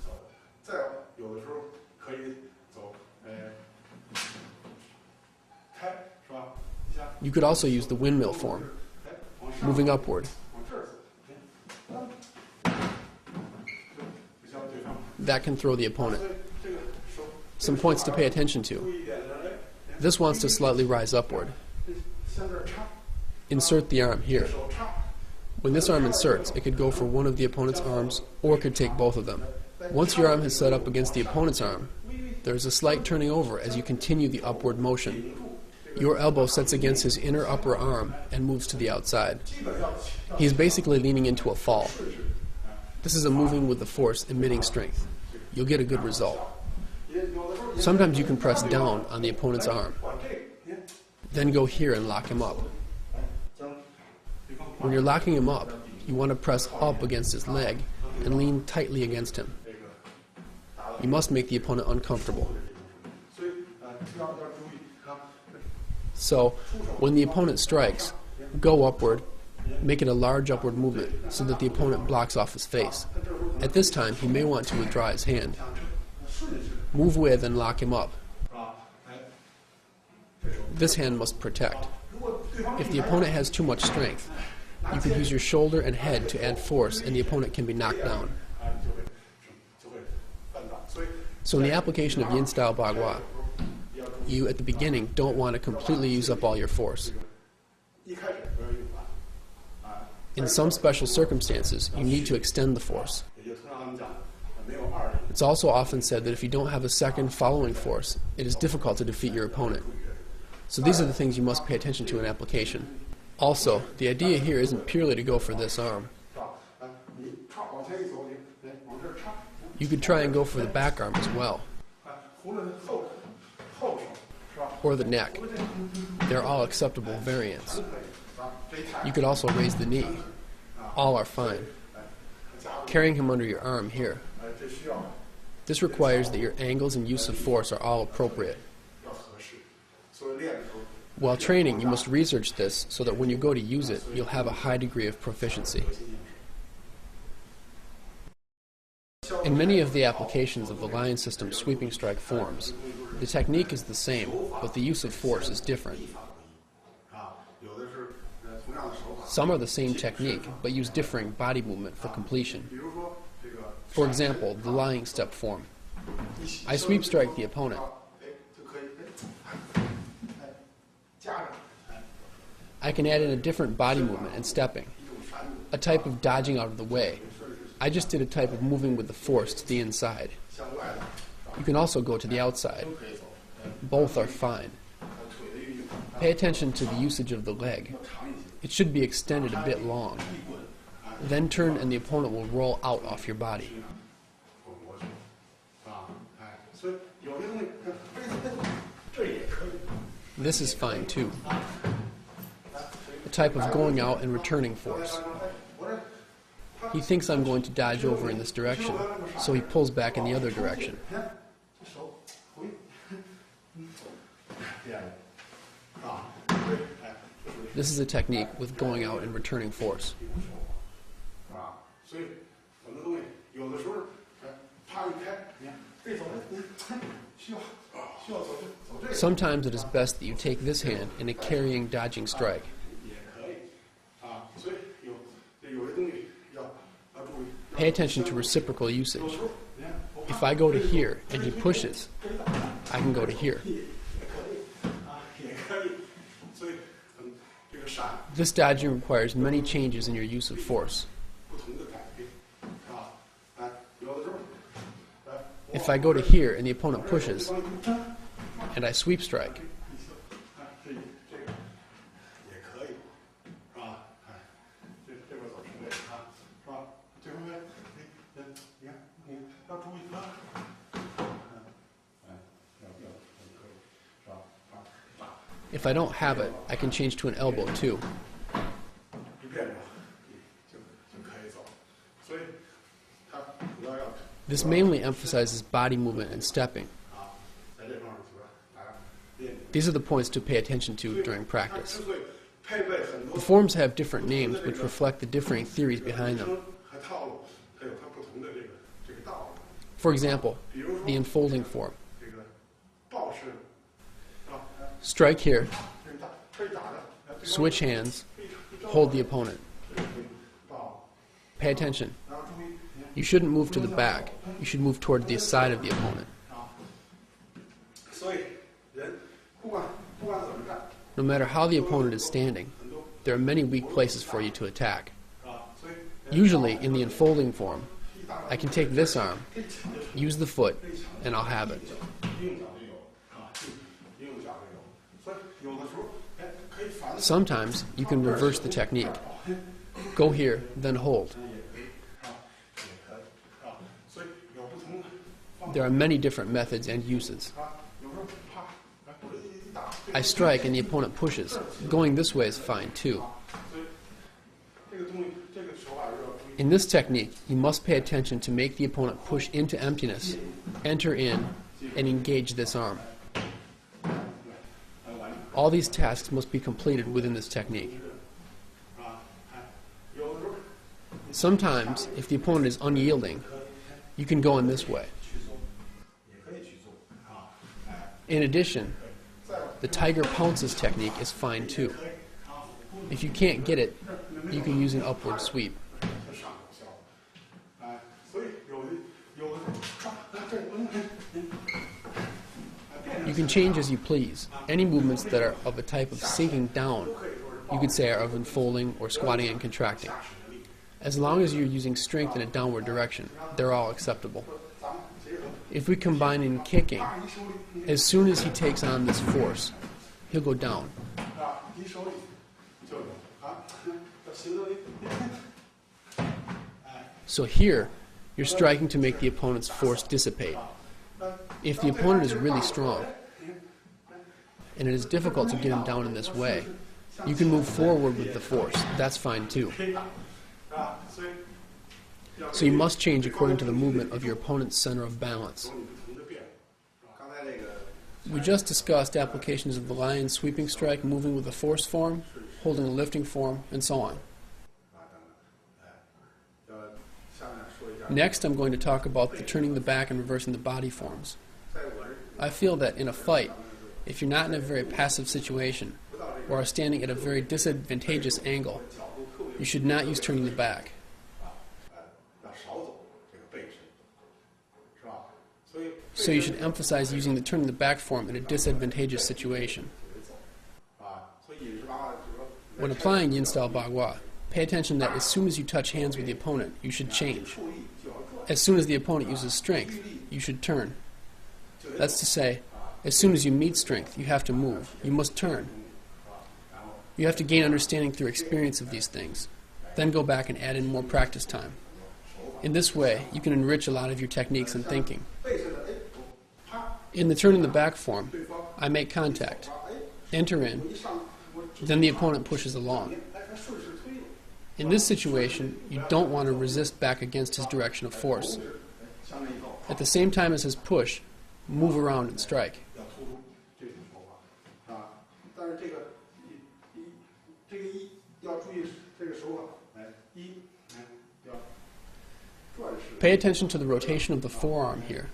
S1: You could also use the windmill form, moving upward. That can throw the opponent. Some points to pay attention to. This wants to slightly rise upward. Insert the arm here. When this arm inserts, it could go for one of the opponent's arms or could take both of them. Once your arm has set up against the opponent's arm, there is a slight turning over as you continue the upward motion. Your elbow sets against his inner upper arm and moves to the outside. He is basically leaning into a fall. This is a moving with the force emitting strength. You'll get a good result. Sometimes you can press down on the opponent's arm, then go here and lock him up. When you're locking him up, you want to press up against his leg and lean tightly against him. You must make the opponent uncomfortable. So, when the opponent strikes, go upward, make it a large upward movement so that the opponent blocks off his face. At this time, he may want to withdraw his hand. Move with and lock him up. This hand must protect. If the opponent has too much strength, you can use your shoulder and head to add force and the opponent can be knocked down. So in the application of Yin-style Bagua, you at the beginning don't want to completely use up all your force. In some special circumstances, you need to extend the force. It's also often said that if you don't have a second following force, it is difficult to defeat your opponent. So these are the things you must pay attention to in application. Also, the idea here isn't purely to go for this arm. You could try and go for the back arm as well, or the neck. They're all acceptable variants. You could also raise the knee. All are fine. Carrying him under your arm here. This requires that your angles and use of force are all appropriate. While training, you must research this so that when you go to use it, you'll have a high degree of proficiency. In many of the applications of the Lion system sweeping strike forms, the technique is the same, but the use of force is different. Some are the same technique, but use differing body movement for completion. For example, the lying step form. I sweep strike the opponent. I can add in a different body movement and stepping, a type of dodging out of the way. I just did a type of moving with the force to the inside. You can also go to the outside. Both are fine. Pay attention to the usage of the leg. it should be extended a bit long. Then turn and the opponent will roll out off your body. This is fine too. A type of going out and returning force. He thinks I'm going to dodge over in this direction, so he pulls back in the other direction. This is a technique with going out and returning force. Sometimes it is best that you take this hand in a carrying, dodging strike. Pay attention to reciprocal usage. If I go to here and he pushes, I can go to here. This dodging requires many changes in your use of force. If I go to here and the opponent pushes, and I sweep strike, if I don't have it, I can change to an elbow too. This mainly emphasizes body movement and stepping. These are the points to pay attention to during practice. The forms have different names which reflect the differing theories behind them. For example, the enfolding form. Strike here, switch hands, hold the opponent. Pay attention. You shouldn't move to the back. You should move toward the side of the opponent. No matter how the opponent is standing, there are many weak places for you to attack. Usually, in the enfolding form, I can take this arm, use the foot, and I'll have it. Sometimes you can reverse the technique. Go here, then hold. There are many different methods and uses. I strike and the opponent pushes. Going this way is fine too. In this technique, you must pay attention to make the opponent push into emptiness, enter in, and engage this arm. All these tasks must be completed within this technique. Sometimes, if the opponent is unyielding, you can go in this way. In addition, the tiger pounces technique is fine too. If you can't get it, you can use an upward sweep. You can change as you please. Any movements that are of a type of sinking down, you could say are of enfolding or squatting and contracting. As long as you're using strength in a downward direction, they're all acceptable. If we combine in kicking, as soon as he takes on this force, he'll go down. So here, you're striking to make the opponent's force dissipate. If the opponent is really strong, and it is difficult to get him down in this way, you can move forward with the force. That's fine too. So you must change according to the movement of your opponent's center of balance. We just discussed applications of the lion sweeping strike, moving with a force form, holding a lifting form, and so on. Next, I'm going to talk about the turning the back and reversing the body forms. I feel that in a fight, if you're not in a very passive situation, or are standing at a very disadvantageous angle, you should not use turning the back. So you should emphasize using the turning the back form in a disadvantageous situation. When applying Yin style Bagua, pay attention that as soon as you touch hands with the opponent, you should change. As soon as the opponent uses strength, you should turn. That's to say, as soon as you meet strength, you have to move. You must turn. You have to gain understanding through experience of these things, then go back and add in more practice time. In this way, you can enrich a lot of your techniques and thinking. In the turning the back form, I make contact, enter in, then the opponent pushes along. In this situation, you don't want to resist back against his direction of force. At the same time as his push, move around and strike. Pay attention to the rotation of the forearm here.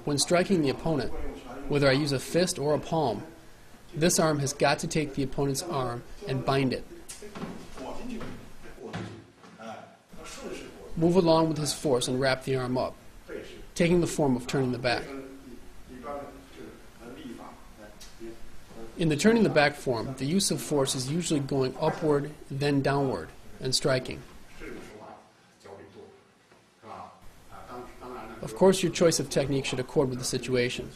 S1: When striking the opponent, whether I use a fist or a palm, this arm has got to take the opponent's arm and bind it. Move along with his force and wrap the arm up, taking the form of turning the back. In the turning the back form, the use of force is usually going upward, then downward, and striking. Of course, your choice of technique should accord with the situation.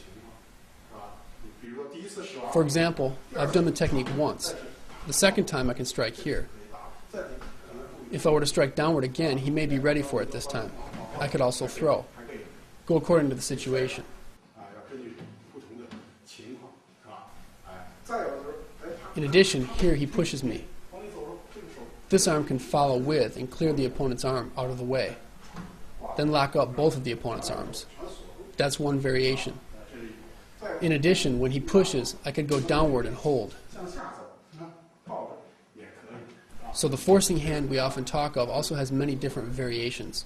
S1: For example, I've done the technique once. The second time I can strike here. If I were to strike downward again, he may be ready for it this time. I could also throw. Go according to the situation. In addition, here he pushes me. This arm can follow with and clear the opponent's arm out of the way. Then lock up both of the opponent's arms. That's one variation. In addition, when he pushes, I could go downward and hold. So the forcing hand we often talk of also has many different variations.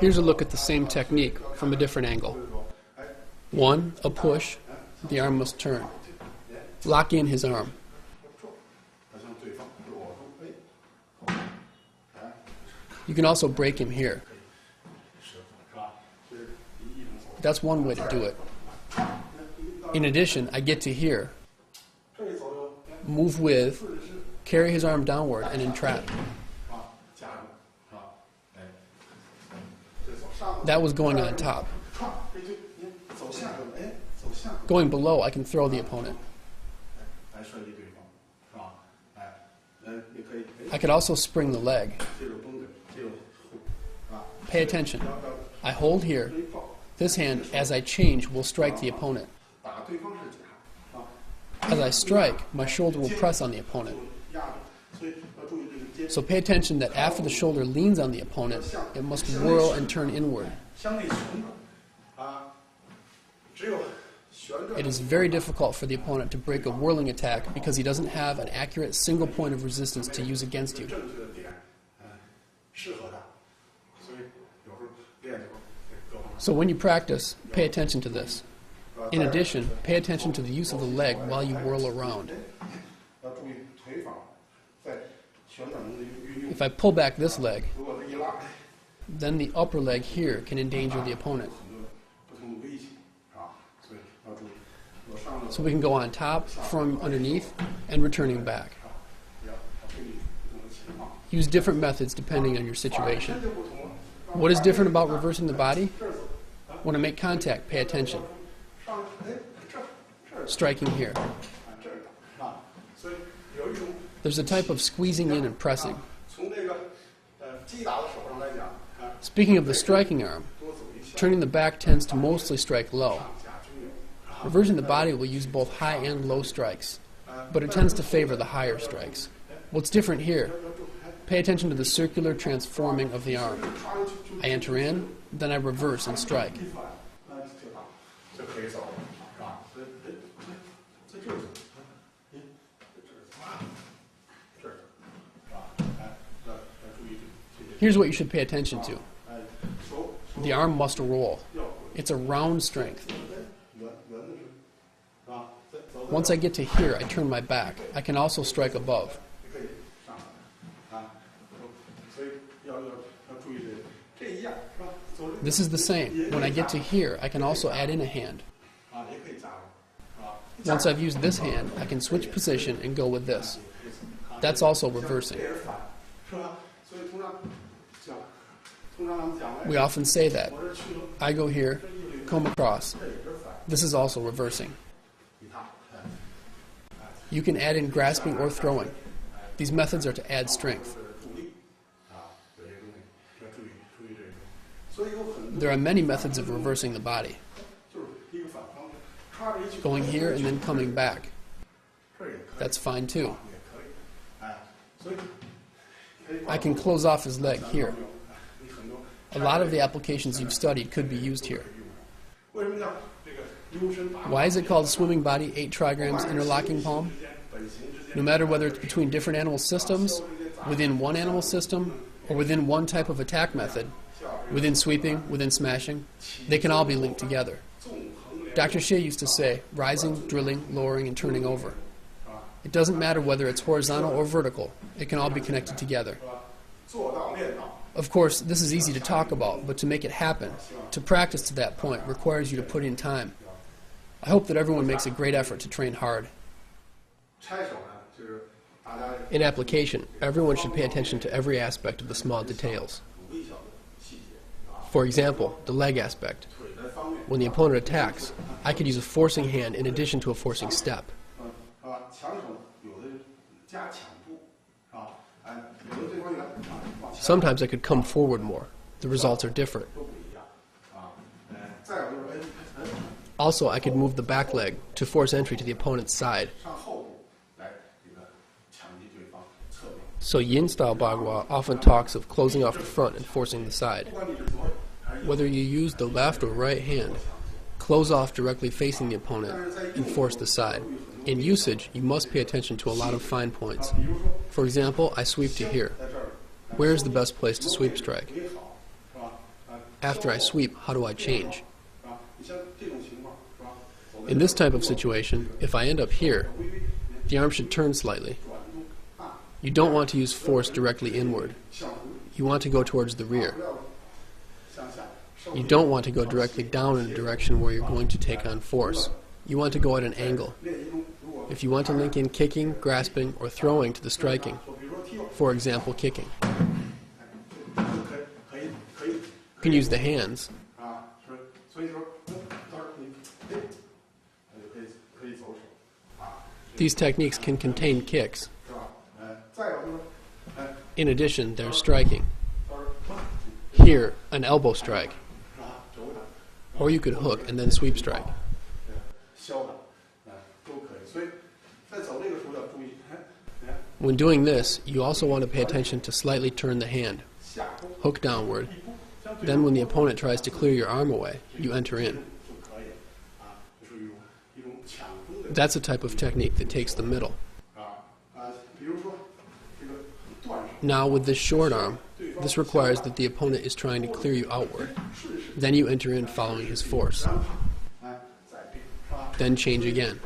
S1: Here's a look at the same technique from a different angle. 1. A push. The arm must turn. Lock in his arm. You can also break him here. That's one way to do it. In addition, I get to here, move with, carry his arm downward, and entrap. That was going on top. Going below, I can throw the opponent. I could also spring the leg. Pay attention. I hold here. This hand, as I change, will strike the opponent. As I strike, my shoulder will press on the opponent. So pay attention that after the shoulder leans on the opponent, it must whirl and turn inward. It is very difficult for the opponent to break a whirling attack because he doesn't have an accurate single point of resistance to use against you. So when you practice, pay attention to this. In addition, pay attention to the use of the leg while you whirl around. If I pull back this leg, then the upper leg here can endanger the opponent. So we can go on top, from underneath, and returning back. Use different methods depending on your situation. What is different about reversing the body? When I make contact, pay attention. Striking here. There's a type of squeezing in and pressing. Speaking of the striking arm, turning the back tends to mostly strike low. Reversing the body will use both high and low strikes, but it tends to favor the higher strikes. What's different here? Pay attention to the circular transforming of the arm. I enter in, then I reverse and strike. Here's what you should pay attention to. The arm must roll. It's a round strength. Once I get to here, I turn my back. I can also strike above. This is the same. When I get to here, I can also add in a hand. Once I've used this hand, I can switch position and go with this. That's also reversing. We often say that. I go here, come across. This is also reversing. You can add in grasping or throwing. These methods are to add strength. There are many methods of reversing the body. Going here and then coming back. That's fine too. I can close off his leg here. A lot of the applications you've studied could be used here. Why is it called swimming body 8 trigrams interlocking palm? No matter whether it's between different animal systems, within one animal system, or within one type of attack method, within sweeping, within smashing, they can all be linked together. Dr. Xie used to say, rising, drilling, lowering, and turning over. It doesn't matter whether it's horizontal or vertical, it can all be connected together. Of course, this is easy to talk about, but to make it happen, to practice to that point, requires you to put in time. I hope that everyone makes a great effort to train hard. In application, everyone should pay attention to every aspect of the small details. For example, the leg aspect. When the opponent attacks, I could use a forcing hand in addition to a forcing step. Sometimes I could come forward more. The results are different. Also, I could move the back leg to force entry to the opponent's side. So Yin-style Bagua often talks of closing off the front and forcing the side. Whether you use the left or right hand, close off directly facing the opponent and force the side. In usage, you must pay attention to a lot of fine points. For example, I sweep to here. Where is the best place to sweep strike? After I sweep, how do I change? In this type of situation, if I end up here, the arm should turn slightly. You don't want to use force directly inward. You want to go towards the rear. You don't want to go directly down in a direction where you're going to take on force. You want to go at an angle. If you want to link in kicking, grasping, or throwing to the striking, for example, kicking, you can use the hands. These techniques can contain kicks. In addition, there's striking. Here, an elbow strike. Or you could hook and then sweep strike. When doing this, you also want to pay attention to slightly turn the hand. Hook downward. Then when the opponent tries to clear your arm away, you enter in. That's a type of technique that takes the middle. Now with this short arm, this requires that the opponent is trying to clear you outward. Then you enter in following his force. Then change again.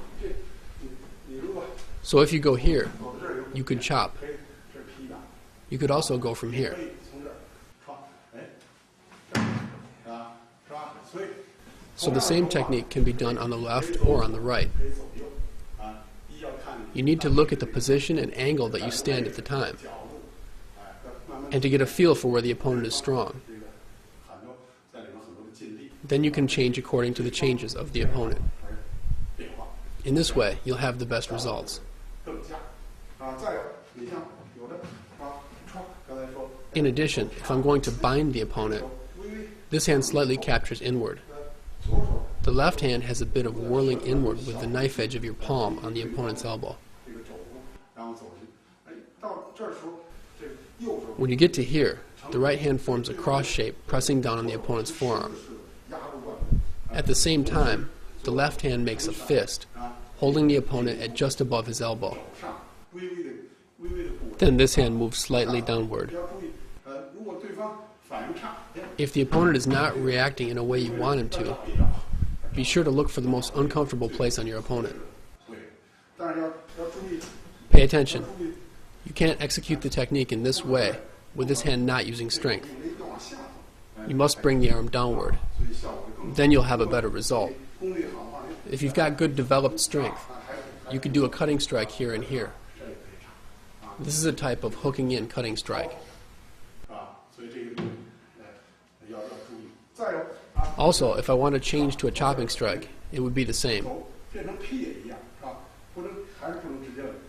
S1: So if you go here, you could chop. You could also go from here. So the same technique can be done on the left or on the right. You need to look at the position and angle that you stand at the time, and to get a feel for where the opponent is strong. Then you can change according to the changes of the opponent. In this way, you'll have the best results. In addition, if I'm going to bind the opponent, this hand slightly captures inward. The left hand has a bit of whirling inward with the knife edge of your palm on the opponent's elbow. When you get to here, the right hand forms a cross shape, pressing down on the opponent's forearm. At the same time, the left hand makes a fist, holding the opponent at just above his elbow. Then this hand moves slightly downward. If the opponent is not reacting in a way you want him to, be sure to look for the most uncomfortable place on your opponent. Pay attention. You can't execute the technique in this way with this hand not using strength. You must bring the arm downward. Then you'll have a better result. If you've got good developed strength, you could do a cutting strike here and here. This is a type of hooking in cutting strike. Also, if I want to change to a chopping strike, it would be the same.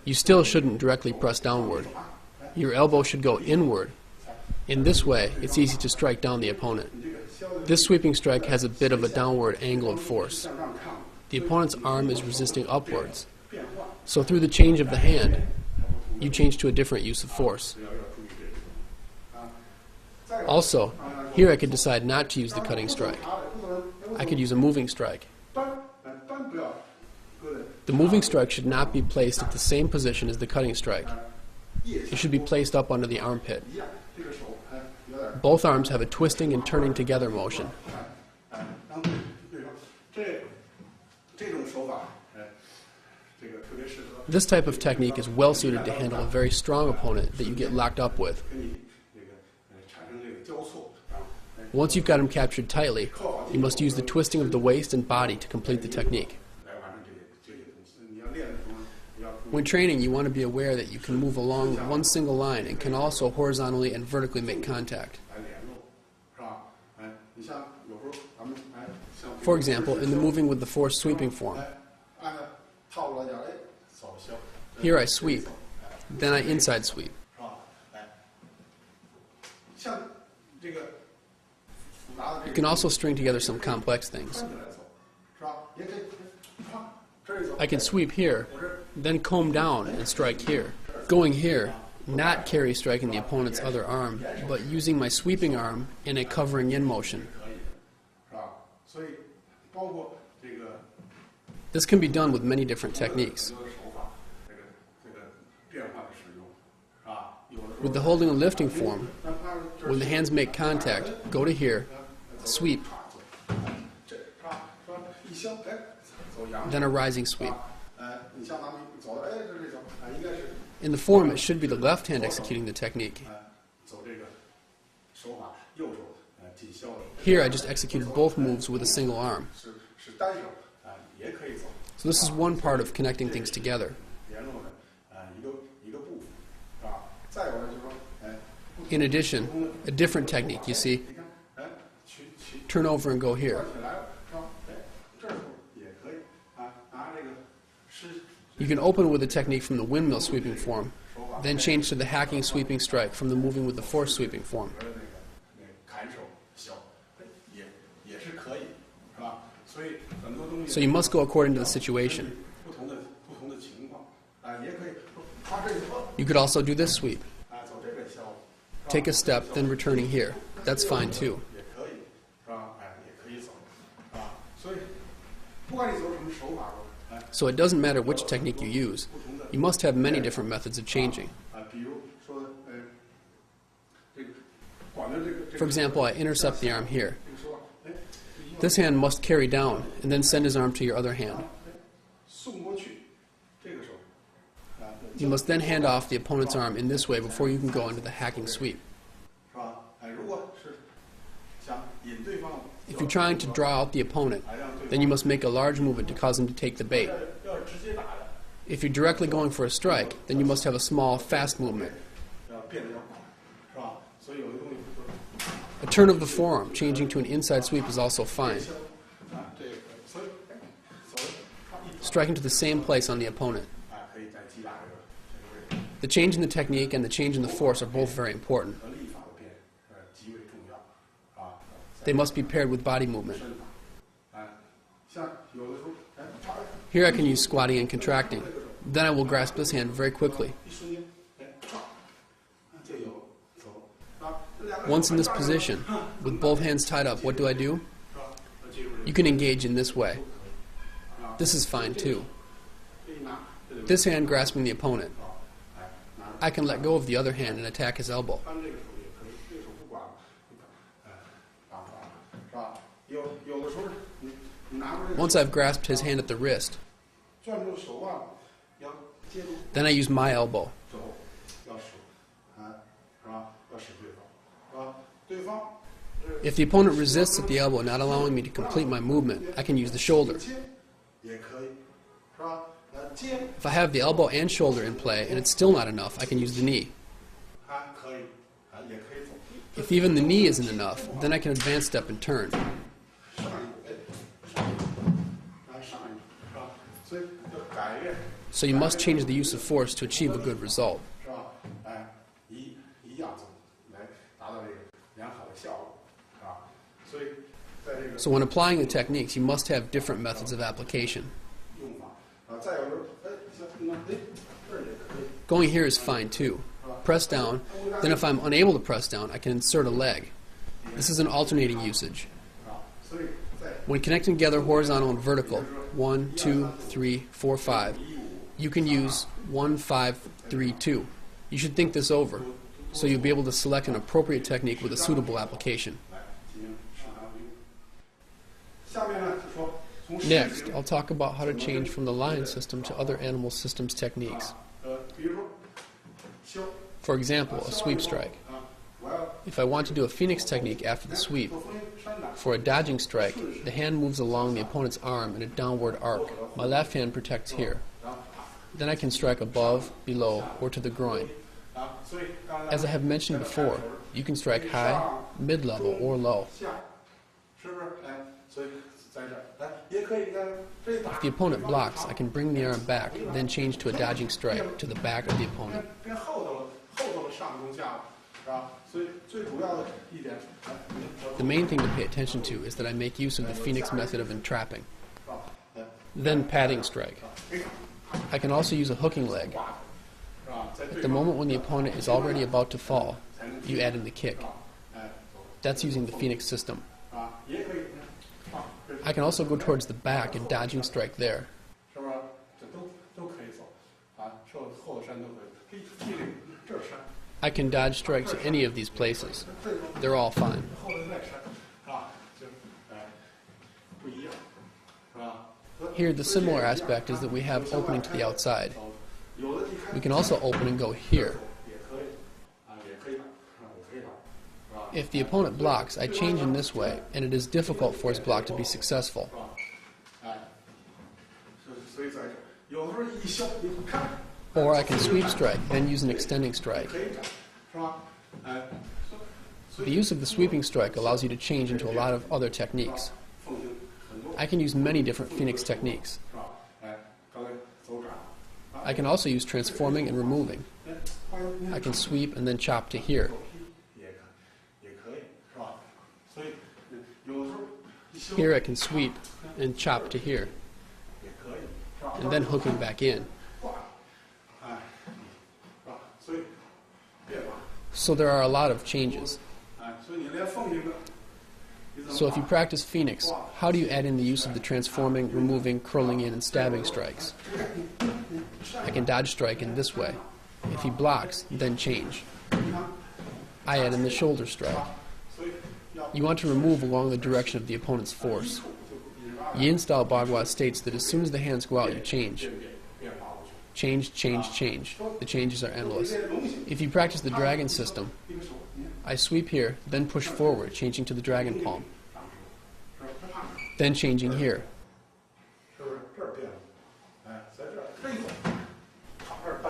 S1: You still shouldn't directly press downward. Your elbow should go inward. In this way, it's easy to strike down the opponent. This sweeping strike has a bit of a downward angle of force. The opponent's arm is resisting upwards. So through the change of the hand, you change to a different use of force. Also, here I could decide not to use the cutting strike. I could use a moving strike. The moving strike should not be placed at the same position as the cutting strike. It should be placed up under the armpit. Both arms have a twisting and turning together motion. This type of technique is well suited to handle a very strong opponent that you get locked up with. Once you've got him captured tightly, you must use the twisting of the waist and body to complete the technique. When training, you want to be aware that you can move along one single line and can also horizontally and vertically make contact. For example, in the moving with the force sweeping form. Here I sweep, then I inside sweep. You can also string together some complex things. I can sweep here, then comb down and strike here. Going here, not carry striking the opponent's other arm, but using my sweeping arm in a covering in motion. This can be done with many different techniques. With the holding and lifting form, when the hands make contact, go to here, sweep, then a rising sweep. In the form, it should be the left hand executing the technique. Here I just executed both moves with a single arm. So this is one part of connecting things together. In addition, a different technique, you see. Turn over and go here. You can open with a technique from the windmill sweeping form, then change to the hacking sweeping strike from the moving with the force sweeping form. So you must go according to the situation. You could also do this sweep. Take a step, then returning here. That's fine too. So it doesn't matter which technique you use. You must have many different methods of changing. For example, I intercept the arm here. This hand must carry down and then send his arm to your other hand. You must then hand off the opponent's arm in this way before you can go into the hacking sweep. If you're trying to draw out the opponent, then you must make a large movement to cause him to take the bait. If you're directly going for a strike, then you must have a small, fast movement. A turn of the forearm, changing to an inside sweep, is also fine. Striking to the same place on the opponent. The change in the technique and the change in the force are both very important. They must be paired with body movement. Here I can use squatting and contracting. Then I will grasp this hand very quickly. Once in this position, with both hands tied up, what do? You can engage in this way. This is fine too. This hand grasping the opponent. I can let go of the other hand and attack his elbow. Once I've grasped his hand at the wrist, then I use my elbow. If the opponent resists at the elbow, not allowing me to complete my movement, I can use the shoulder. If I have the elbow and shoulder in play and it's still not enough, I can use the knee. If even the knee isn't enough, then I can advance step and turn. So you must change the use of force to achieve a good result. So when applying the techniques, you must have different methods of application. Going here is fine too. Press down, then if I'm unable to press down, I can insert a leg. This is an alternating usage. When connecting together horizontal and vertical, 1, 2, 3, 4, 5, you can use 1, 5, 3, 2. You should think this over, so you'll be able to select an appropriate technique with a suitable application. Next, I'll talk about how to change from the lion system to other animal systems techniques. For example, a sweep strike. If I want to do a phoenix technique after the sweep, for a dodging strike, the hand moves along the opponent's arm in a downward arc. My left hand protects here. Then I can strike above, below, or to the groin. As I have mentioned before, you can strike high, mid-level, or low. If the opponent blocks, I can bring the arm back, then change to a dodging strike to the back of the opponent. The main thing to pay attention to is that I make use of the phoenix method of entrapping. Then padding strike. I can also use a hooking leg. At the moment when the opponent is already about to fall, you add in the kick. That's using the phoenix system. I can also go towards the back and dodging strike there. I can dodge strike to any of these places. They're all fine. Here, the similar aspect is that we have opening to the outside. We can also open and go here. If the opponent blocks, I change in this way, and it is difficult for his block to be successful. Or I can sweep strike, then use an extending strike. The use of the sweeping strike allows you to change into a lot of other techniques. I can use many different phoenix techniques. I can also use transforming and removing. I can sweep and then chop to here. Here I can sweep and chop to here, and then hooking back in. So there are a lot of changes. So if you practice phoenix, how do you add in the use of the transforming, removing, curling in, and stabbing strikes? I can dodge strike in this way. If he blocks, then change. I add in the shoulder strike. You want to remove along the direction of the opponent's force. Yin-style Bagua states that as soon as the hands go out, you change. Change, change, change. The changes are endless. If you practice the dragon system, I sweep here, then push forward, changing to the dragon palm. Then changing here.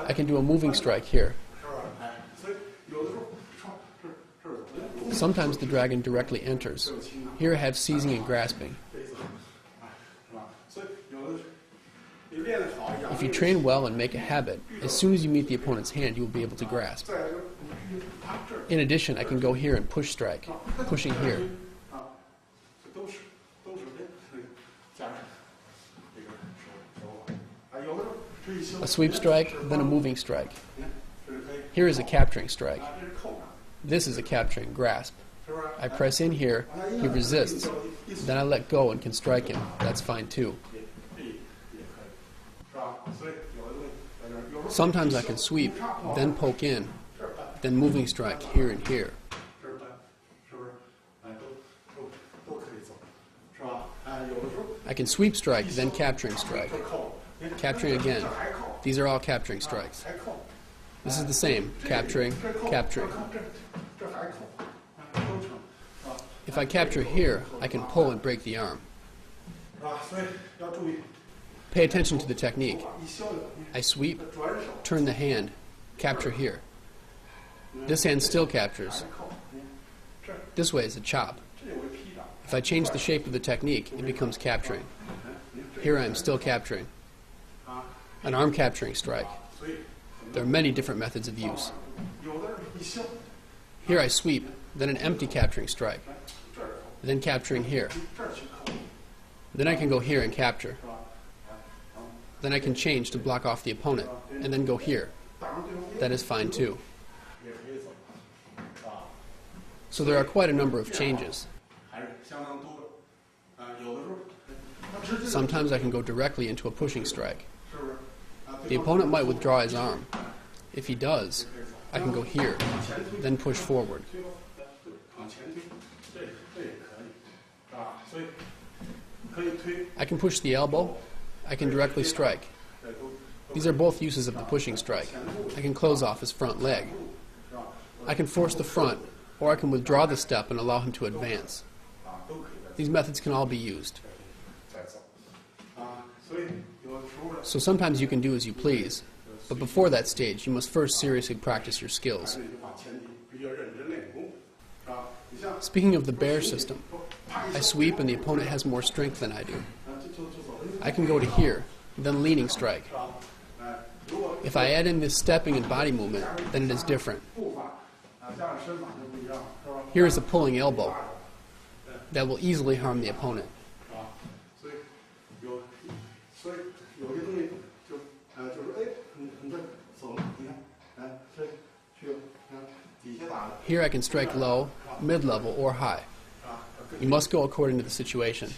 S1: I can do a moving strike here. Sometimes the dragon directly enters. Here I have seizing and grasping. If you train well and make a habit, as soon as you meet the opponent's hand, you will be able to grasp. In addition, I can go here and push strike, pushing here. A sweep strike, then a moving strike. Here is a capturing strike. This is a capturing grasp. I press in here, he resists, then I let go and can strike him. That's fine too. Sometimes I can sweep, then poke in, then moving strike here and here. I can sweep strike, then capturing strike. Capturing again. These are all capturing strikes. This is the same. Capturing, capturing. If I capture here, I can pull and break the arm. Pay attention to the technique. I sweep, turn the hand, capture here. This hand still captures. This way is a chop. If I change the shape of the technique, it becomes capturing. Here I am still capturing. An arm capturing strike. There are many different methods of use. Here I sweep, then an empty capturing strike, then capturing here. Then I can go here and capture. Then I can change to block off the opponent, and then go here. That is fine too. So there are quite a number of changes. Sometimes I can go directly into a pushing strike. The opponent might withdraw his arm. If he does, I can go here, then push forward. I can push the elbow. I can directly strike. These are both uses of the pushing strike. I can close off his front leg. I can force the front, or I can withdraw the step and allow him to advance. These methods can all be used. So sometimes you can do as you please, but before that stage, you must first seriously practice your skills. Speaking of the bear system, I sweep and the opponent has more strength than I do. I can go to here, then leaning strike. If I add in this stepping and body movement, then it is different. Here is a pulling elbow that will easily harm the opponent. Here I can strike low, mid-level, or high. You must go according to the situation.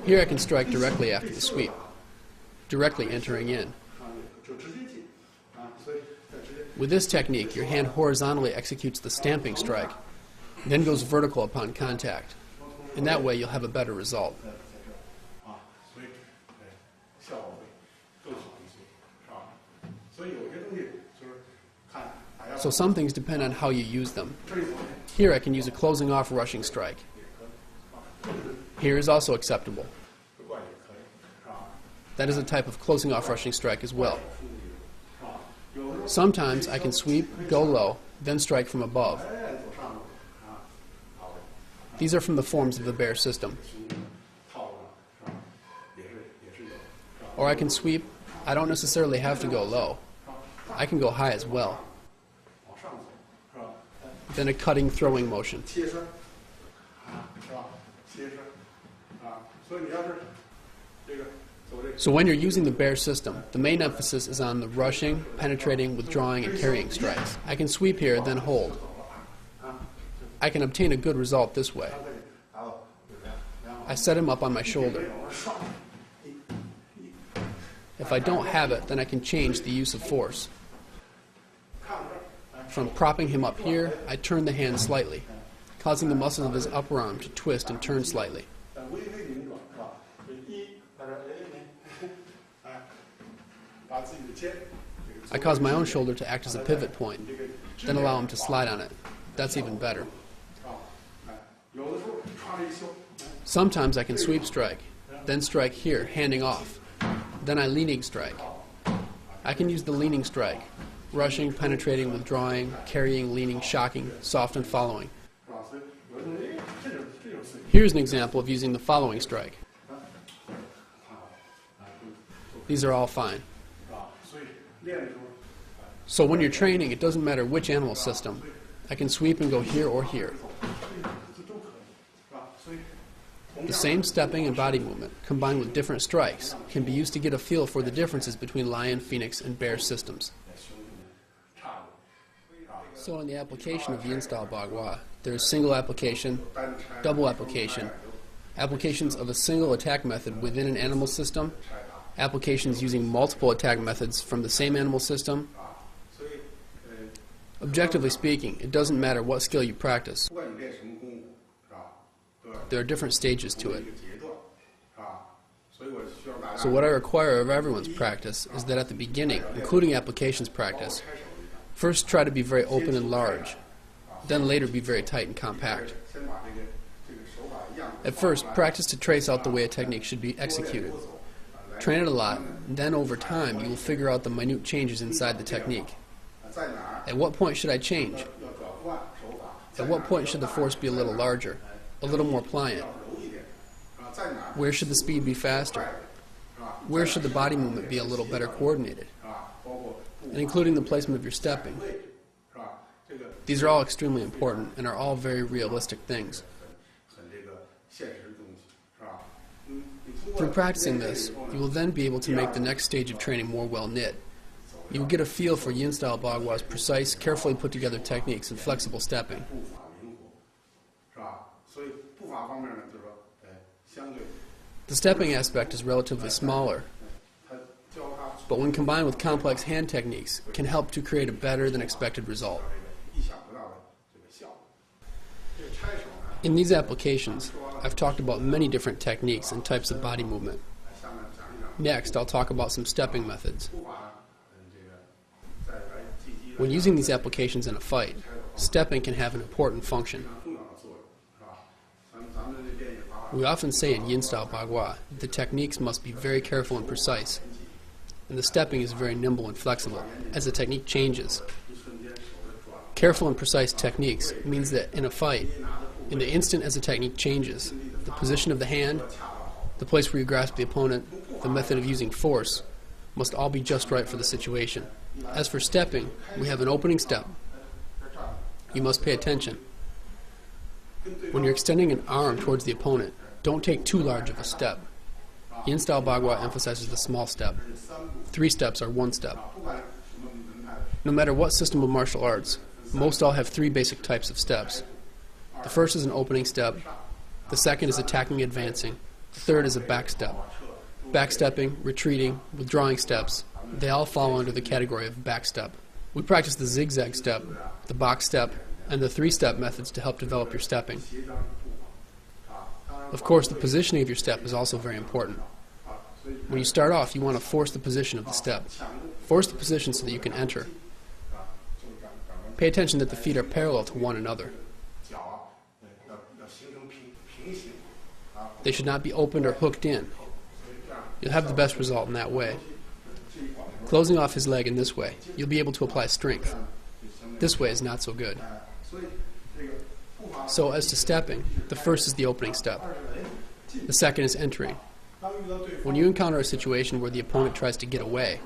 S1: Here I can strike directly after the sweep, directly entering in. With this technique, your hand horizontally executes the stamping strike, then goes vertical upon contact. In that way, you'll have a better result. So some things depend on how you use them. Here I can use a closing off rushing strike. Here is also acceptable. That is a type of closing off rushing strike as well. Sometimes I can sweep, go low, then strike from above. These are from the forms of the bear system. Or I can sweep. I don't necessarily have to go low. I can go high as well. Then a cutting, throwing motion. So when you're using the bear system, the main emphasis is on the rushing, penetrating, withdrawing, and carrying strikes. I can sweep here, then hold. I can obtain a good result this way. I set him up on my shoulder. If I don't have it, then I can change the use of force. From propping him up here, I turn the hand slightly, causing the muscles of his upper arm to twist and turn slightly. I cause my own shoulder to act as a pivot point, then allow him to slide on it. That's even better. Sometimes I can sweep strike, then strike here, handing off. Then I leaning strike. I can use the leaning strike, rushing, penetrating, withdrawing, carrying, leaning, shocking, soft, and following. Here's an example of using the following strike. These are all fine. So when you're training, it doesn't matter which animal system. I can sweep and go here or here. The same stepping and body movement, combined with different strikes, can be used to get a feel for the differences between lion, phoenix, and bear systems. So in the application of the Yin-style Bagua, there is single application, double application, applications of a single attack method within an animal system, applications using multiple attack methods from the same animal system. Objectively speaking, it doesn't matter what skill you practice. There are different stages to it. So what I require of everyone's practice is that at the beginning, including applications practice, first try to be very open and large, then later be very tight and compact. At first, practice to trace out the way a technique should be executed. Train it a lot, and then over time you will figure out the minute changes inside the technique. At what point should I change? At what point should the force be a little larger, a little more pliant? Where should the speed be faster? Where should the body movement be a little better coordinated? And including the placement of your stepping. These are all extremely important and are all very realistic things. Through practicing this, you will then be able to make the next stage of training more well-knit. You will get a feel for Yin-style Baghua's precise, carefully put-together techniques and flexible stepping. The stepping aspect is relatively smaller, but when combined with complex hand techniques, can help to create a better than expected result. In these applications, I've talked about many different techniques and types of body movement. Next, I'll talk about some stepping methods. When using these applications in a fight, stepping can have an important function. We often say in Yin-style Bagua that the techniques must be very careful and precise, and the stepping is very nimble and flexible as the technique changes. Careful and precise techniques means that in a fight, in the instant as the technique changes, the position of the hand, the place where you grasp the opponent, the method of using force, must all be just right for the situation. As for stepping, we have an opening step. You must pay attention. When you're extending an arm towards the opponent, don't take too large of a step. Yin-style Bagua emphasizes the small step. 3 steps are 1 step. No matter what system of martial arts, most all have 3 basic types of steps. The first is an opening step. The second is attacking, advancing. The third is a back step. Backstepping, retreating, withdrawing steps, they all fall under the category of back step. We practice the zigzag step, the box step, and the 3-step methods to help develop your stepping. Of course, the positioning of your step is also very important. When you start off, you want to force the position of the step. Force the position so that you can enter. Pay attention that the feet are parallel to one another. They should not be opened or hooked in. You'll have the best result in that way. Closing off his leg in this way, you'll be able to apply strength. This way is not so good. So as to stepping, the first is the opening step. The second is entering. When you encounter a situation where the opponent tries to get away,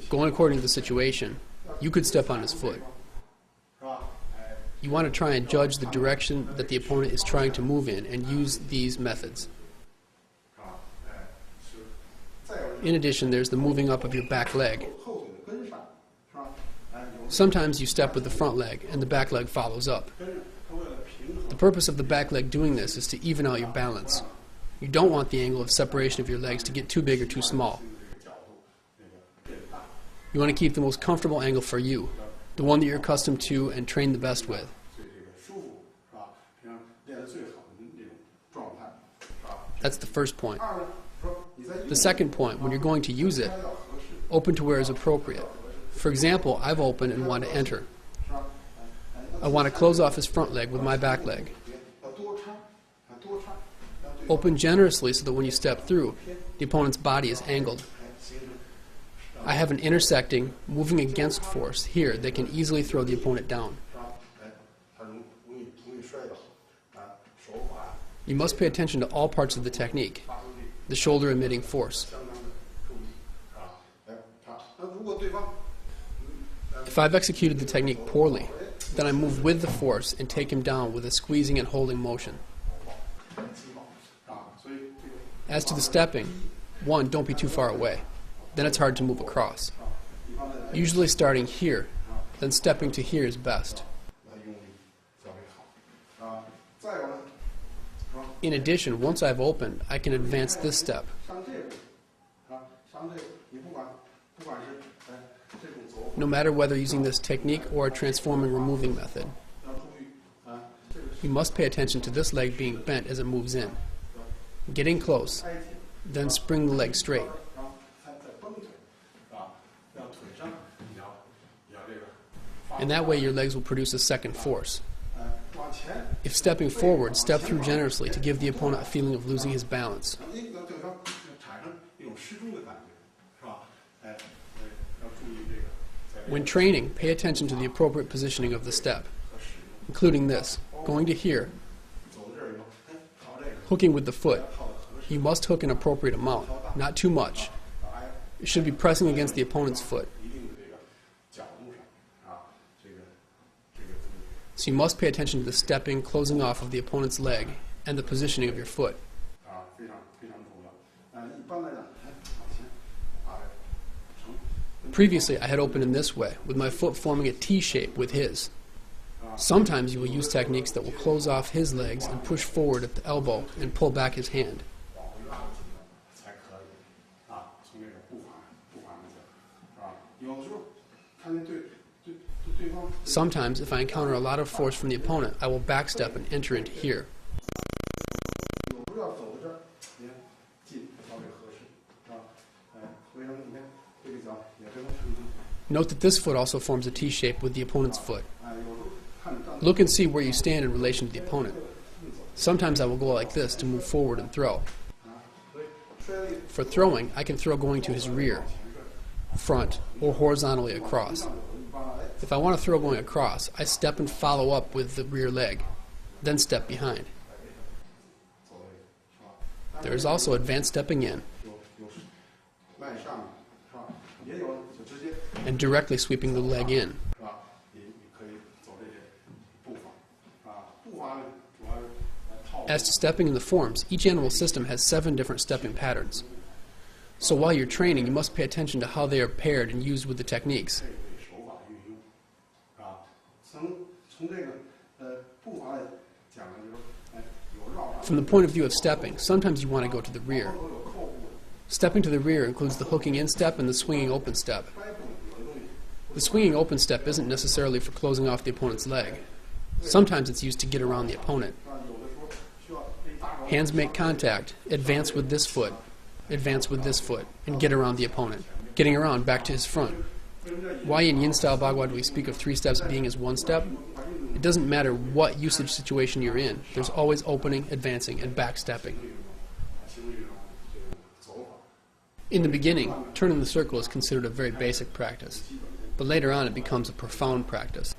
S1: going according to the situation, you could step on his foot. You want to try and judge the direction that the opponent is trying to move in and use these methods. In addition, there's the moving up of your back leg. Sometimes you step with the front leg and the back leg follows up. The purpose of the back leg doing this is to even out your balance. You don't want the angle of separation of your legs to get too big or too small. You want to keep the most comfortable angle for you, the one that you're accustomed to and train the best with. That's the first point. The second point, when you're going to use it, open to where is appropriate. For example, I've opened and want to enter. I want to close off his front leg with my back leg. Open generously so that when you step through, the opponent's body is angled. I have an intersecting, moving against force here that can easily throw the opponent down. You must pay attention to all parts of the technique, the shoulder emitting force. If I've executed the technique poorly, then I move with the force and take him down with a squeezing and holding motion. As to the stepping, 1, don't be too far away. Then it's hard to move across. Usually starting here, then stepping to here is best. In addition, once I've opened, I can advance this step. No matter whether using this technique or a transforming removing method, you must pay attention to this leg being bent as it moves in. Getting close, then spring the leg straight. In that way, your legs will produce a second force. If stepping forward, step through generously to give the opponent a feeling of losing his balance. When training, pay attention to the appropriate positioning of the step, including this, going to here, hooking with the foot, You must hook an appropriate amount, not too much. It should be pressing against the opponent's foot. So you must pay attention to the stepping, closing off of the opponent's leg, and the positioning of your foot. Previously, I had opened in this way, with my foot forming a T shape with his. Sometimes you will use techniques that will close off his legs and push forward at the elbow and pull back his hand. Sometimes, if I encounter a lot of force from the opponent, I will backstep and enter into here. Note that this foot also forms a T shape with the opponent's foot. Look and see where you stand in relation to the opponent. Sometimes I will go like this to move forward and throw. For throwing, I can throw going to his rear, front, or horizontally across. If I want to throw going across, I step and follow up with the rear leg, then step behind. There is also advanced stepping in and directly sweeping the leg in. As to stepping in the forms, each animal system has 7 different stepping patterns. So while you're training, you must pay attention to how they are paired and used with the techniques. From the point of view of stepping, sometimes you want to go to the rear. Stepping to the rear includes the hooking in step and the swinging open step. The swinging open step isn't necessarily for closing off the opponent's leg. Sometimes it's used to get around the opponent. Hands make contact, advance with this foot, and get around the opponent, getting around back to his front. Why in Yin style Bagua do we speak of 3 steps being as 1 step? It doesn't matter what usage situation you're in, there's always opening, advancing, and backstepping. In the beginning, turning the circle is considered a very basic practice, but later on it becomes a profound practice.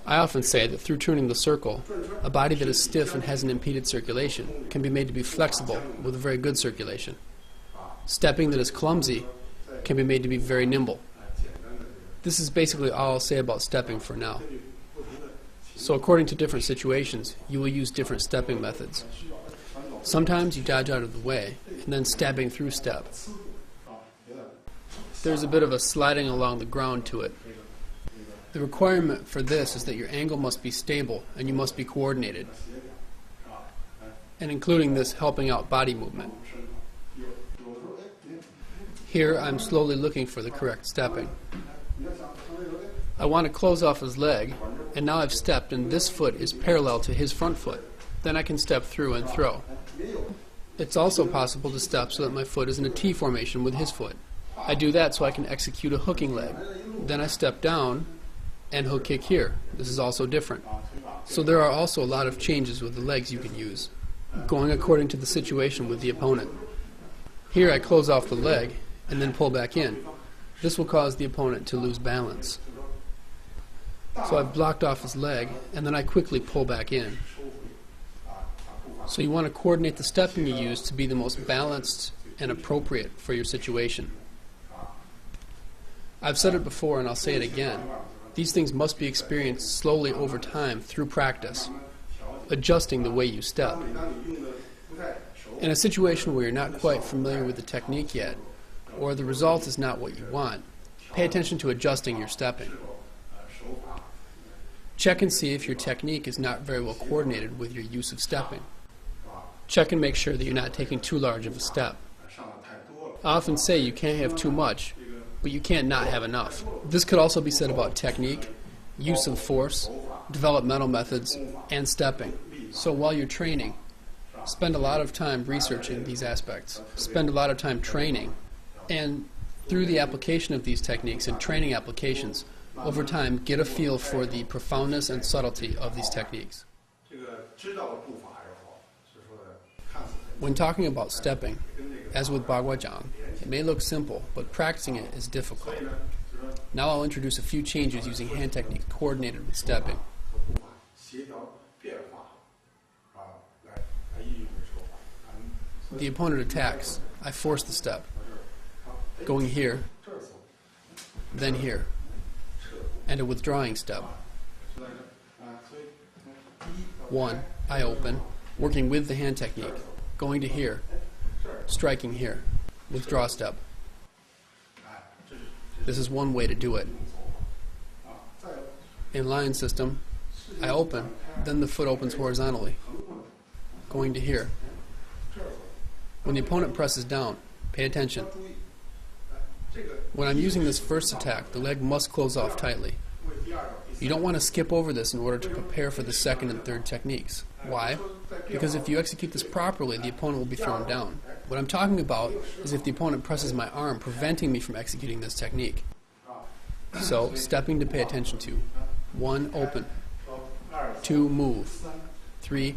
S1: I often say that through turning the circle, a body that is stiff and has an impeded circulation can be made to be flexible with a very good circulation. Stepping that is clumsy can be made to be very nimble. This is basically all I'll say about stepping for now. So according to different situations, you will use different stepping methods. Sometimes you dodge out of the way, and then stabbing through step. There's a bit of a sliding along the ground to it. The requirement for this is that your angle must be stable and you must be coordinated, and including this helping out body movement. Here I'm slowly looking for the correct stepping. I want to close off his leg, and now I've stepped and this foot is parallel to his front foot. Then I can step through and throw. It's also possible to step so that my foot is in a T formation with his foot. I do that so I can execute a hooking leg. Then I step down and hook kick here. This is also different. So there are also a lot of changes with the legs you can use, going according to the situation with the opponent. Here I close off the leg and then pull back in. This will cause the opponent to lose balance. So I've blocked off his leg and then I quickly pull back in. So you want to coordinate the stepping you use to be the most balanced and appropriate for your situation. I've said it before and I'll say it again. These things must be experienced slowly over time through practice, adjusting the way you step. In a situation where you're not quite familiar with the technique yet, or the result is not what you want, pay attention to adjusting your stepping. Check and see if your technique is not very well coordinated with your use of stepping. Check and make sure that you're not taking too large of a step. I often say you can't have too much, but you can't not have enough. This could also be said about technique, use of force, developmental methods, and stepping. So while you're training, spend a lot of time researching these aspects. Spend a lot of time training. And through the application of these techniques and training applications, over time, get a feel for the profoundness and subtlety of these techniques. When talking about stepping, as with Bagua Zhang, it may look simple, but practicing it is difficult. Now I'll introduce a few changes using hand techniques coordinated with stepping. The opponent attacks. I force the step. Going here, then here, and a withdrawing step. 1. I open, working with the hand technique. Going to here, striking here, withdraw step. This is one way to do it. In line system, I open, then the foot opens horizontally. Going to here. When the opponent presses down, pay attention. When I'm using this first attack, the leg must close off tightly. You don't want to skip over this in order to prepare for the second and third techniques. Why? Because if you execute this properly, the opponent will be thrown down. What I'm talking about is if the opponent presses my arm, preventing me from executing this technique. So, stepping to pay attention to. 1. Open. 2. Move. 3.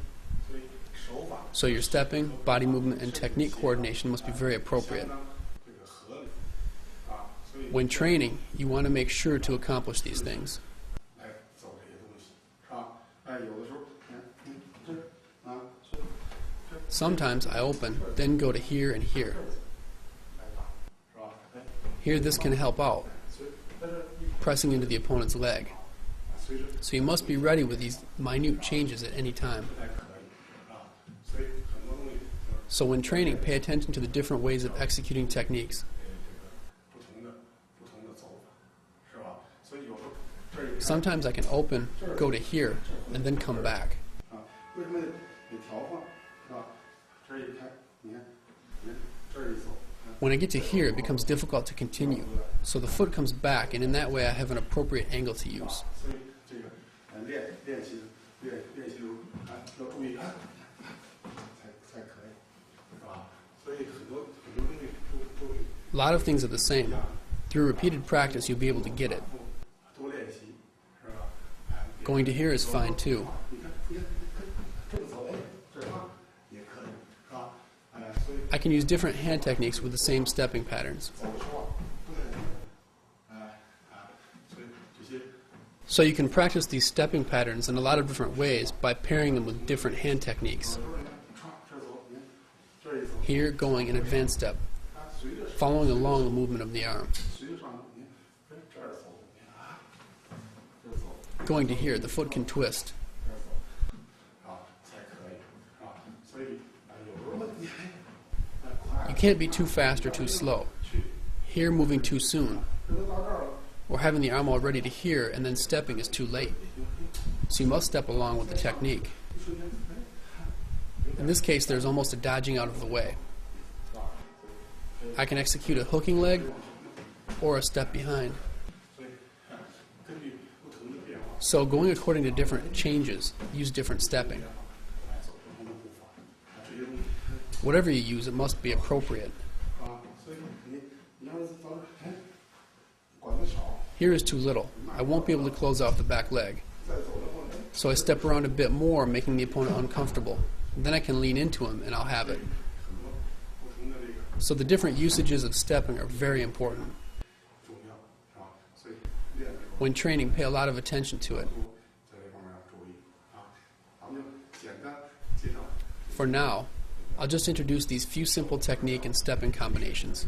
S1: So your stepping, body movement, and technique coordination must be very appropriate. When training, you want to make sure to accomplish these things. Sometimes I open, then go to here and here. Here this can help out, pressing into the opponent's leg. So you must be ready with these minute changes at any time. So when training, pay attention to the different ways of executing techniques. Sometimes I can open, go to here, and then come back. When I get to here, it becomes difficult to continue. So the foot comes back, and in that way I have an appropriate angle to use. A lot of things are the same. Through repeated practice, you'll be able to get it. Going to here is fine too. I can use different hand techniques with the same stepping patterns. So you can practice these stepping patterns in a lot of different ways by pairing them with different hand techniques. Here, going an advanced step, following along the movement of the arm. Going to here, the foot can twist. You can't be too fast or too slow. Here, moving too soon. Or having the arm all ready to here and then stepping is too late. So you must step along with the technique. In this case, there's almost a dodging out of the way. I can execute a hooking leg or a step behind. So going according to different changes, use different stepping. Whatever you use, it must be appropriate. Here is too little. I won't be able to close off the back leg. So I step around a bit more, making the opponent uncomfortable. Then I can lean into him and I'll have it. So the different usages of stepping are very important. When training, pay a lot of attention to it. For now, I'll just introduce these few simple technique and stepping combinations.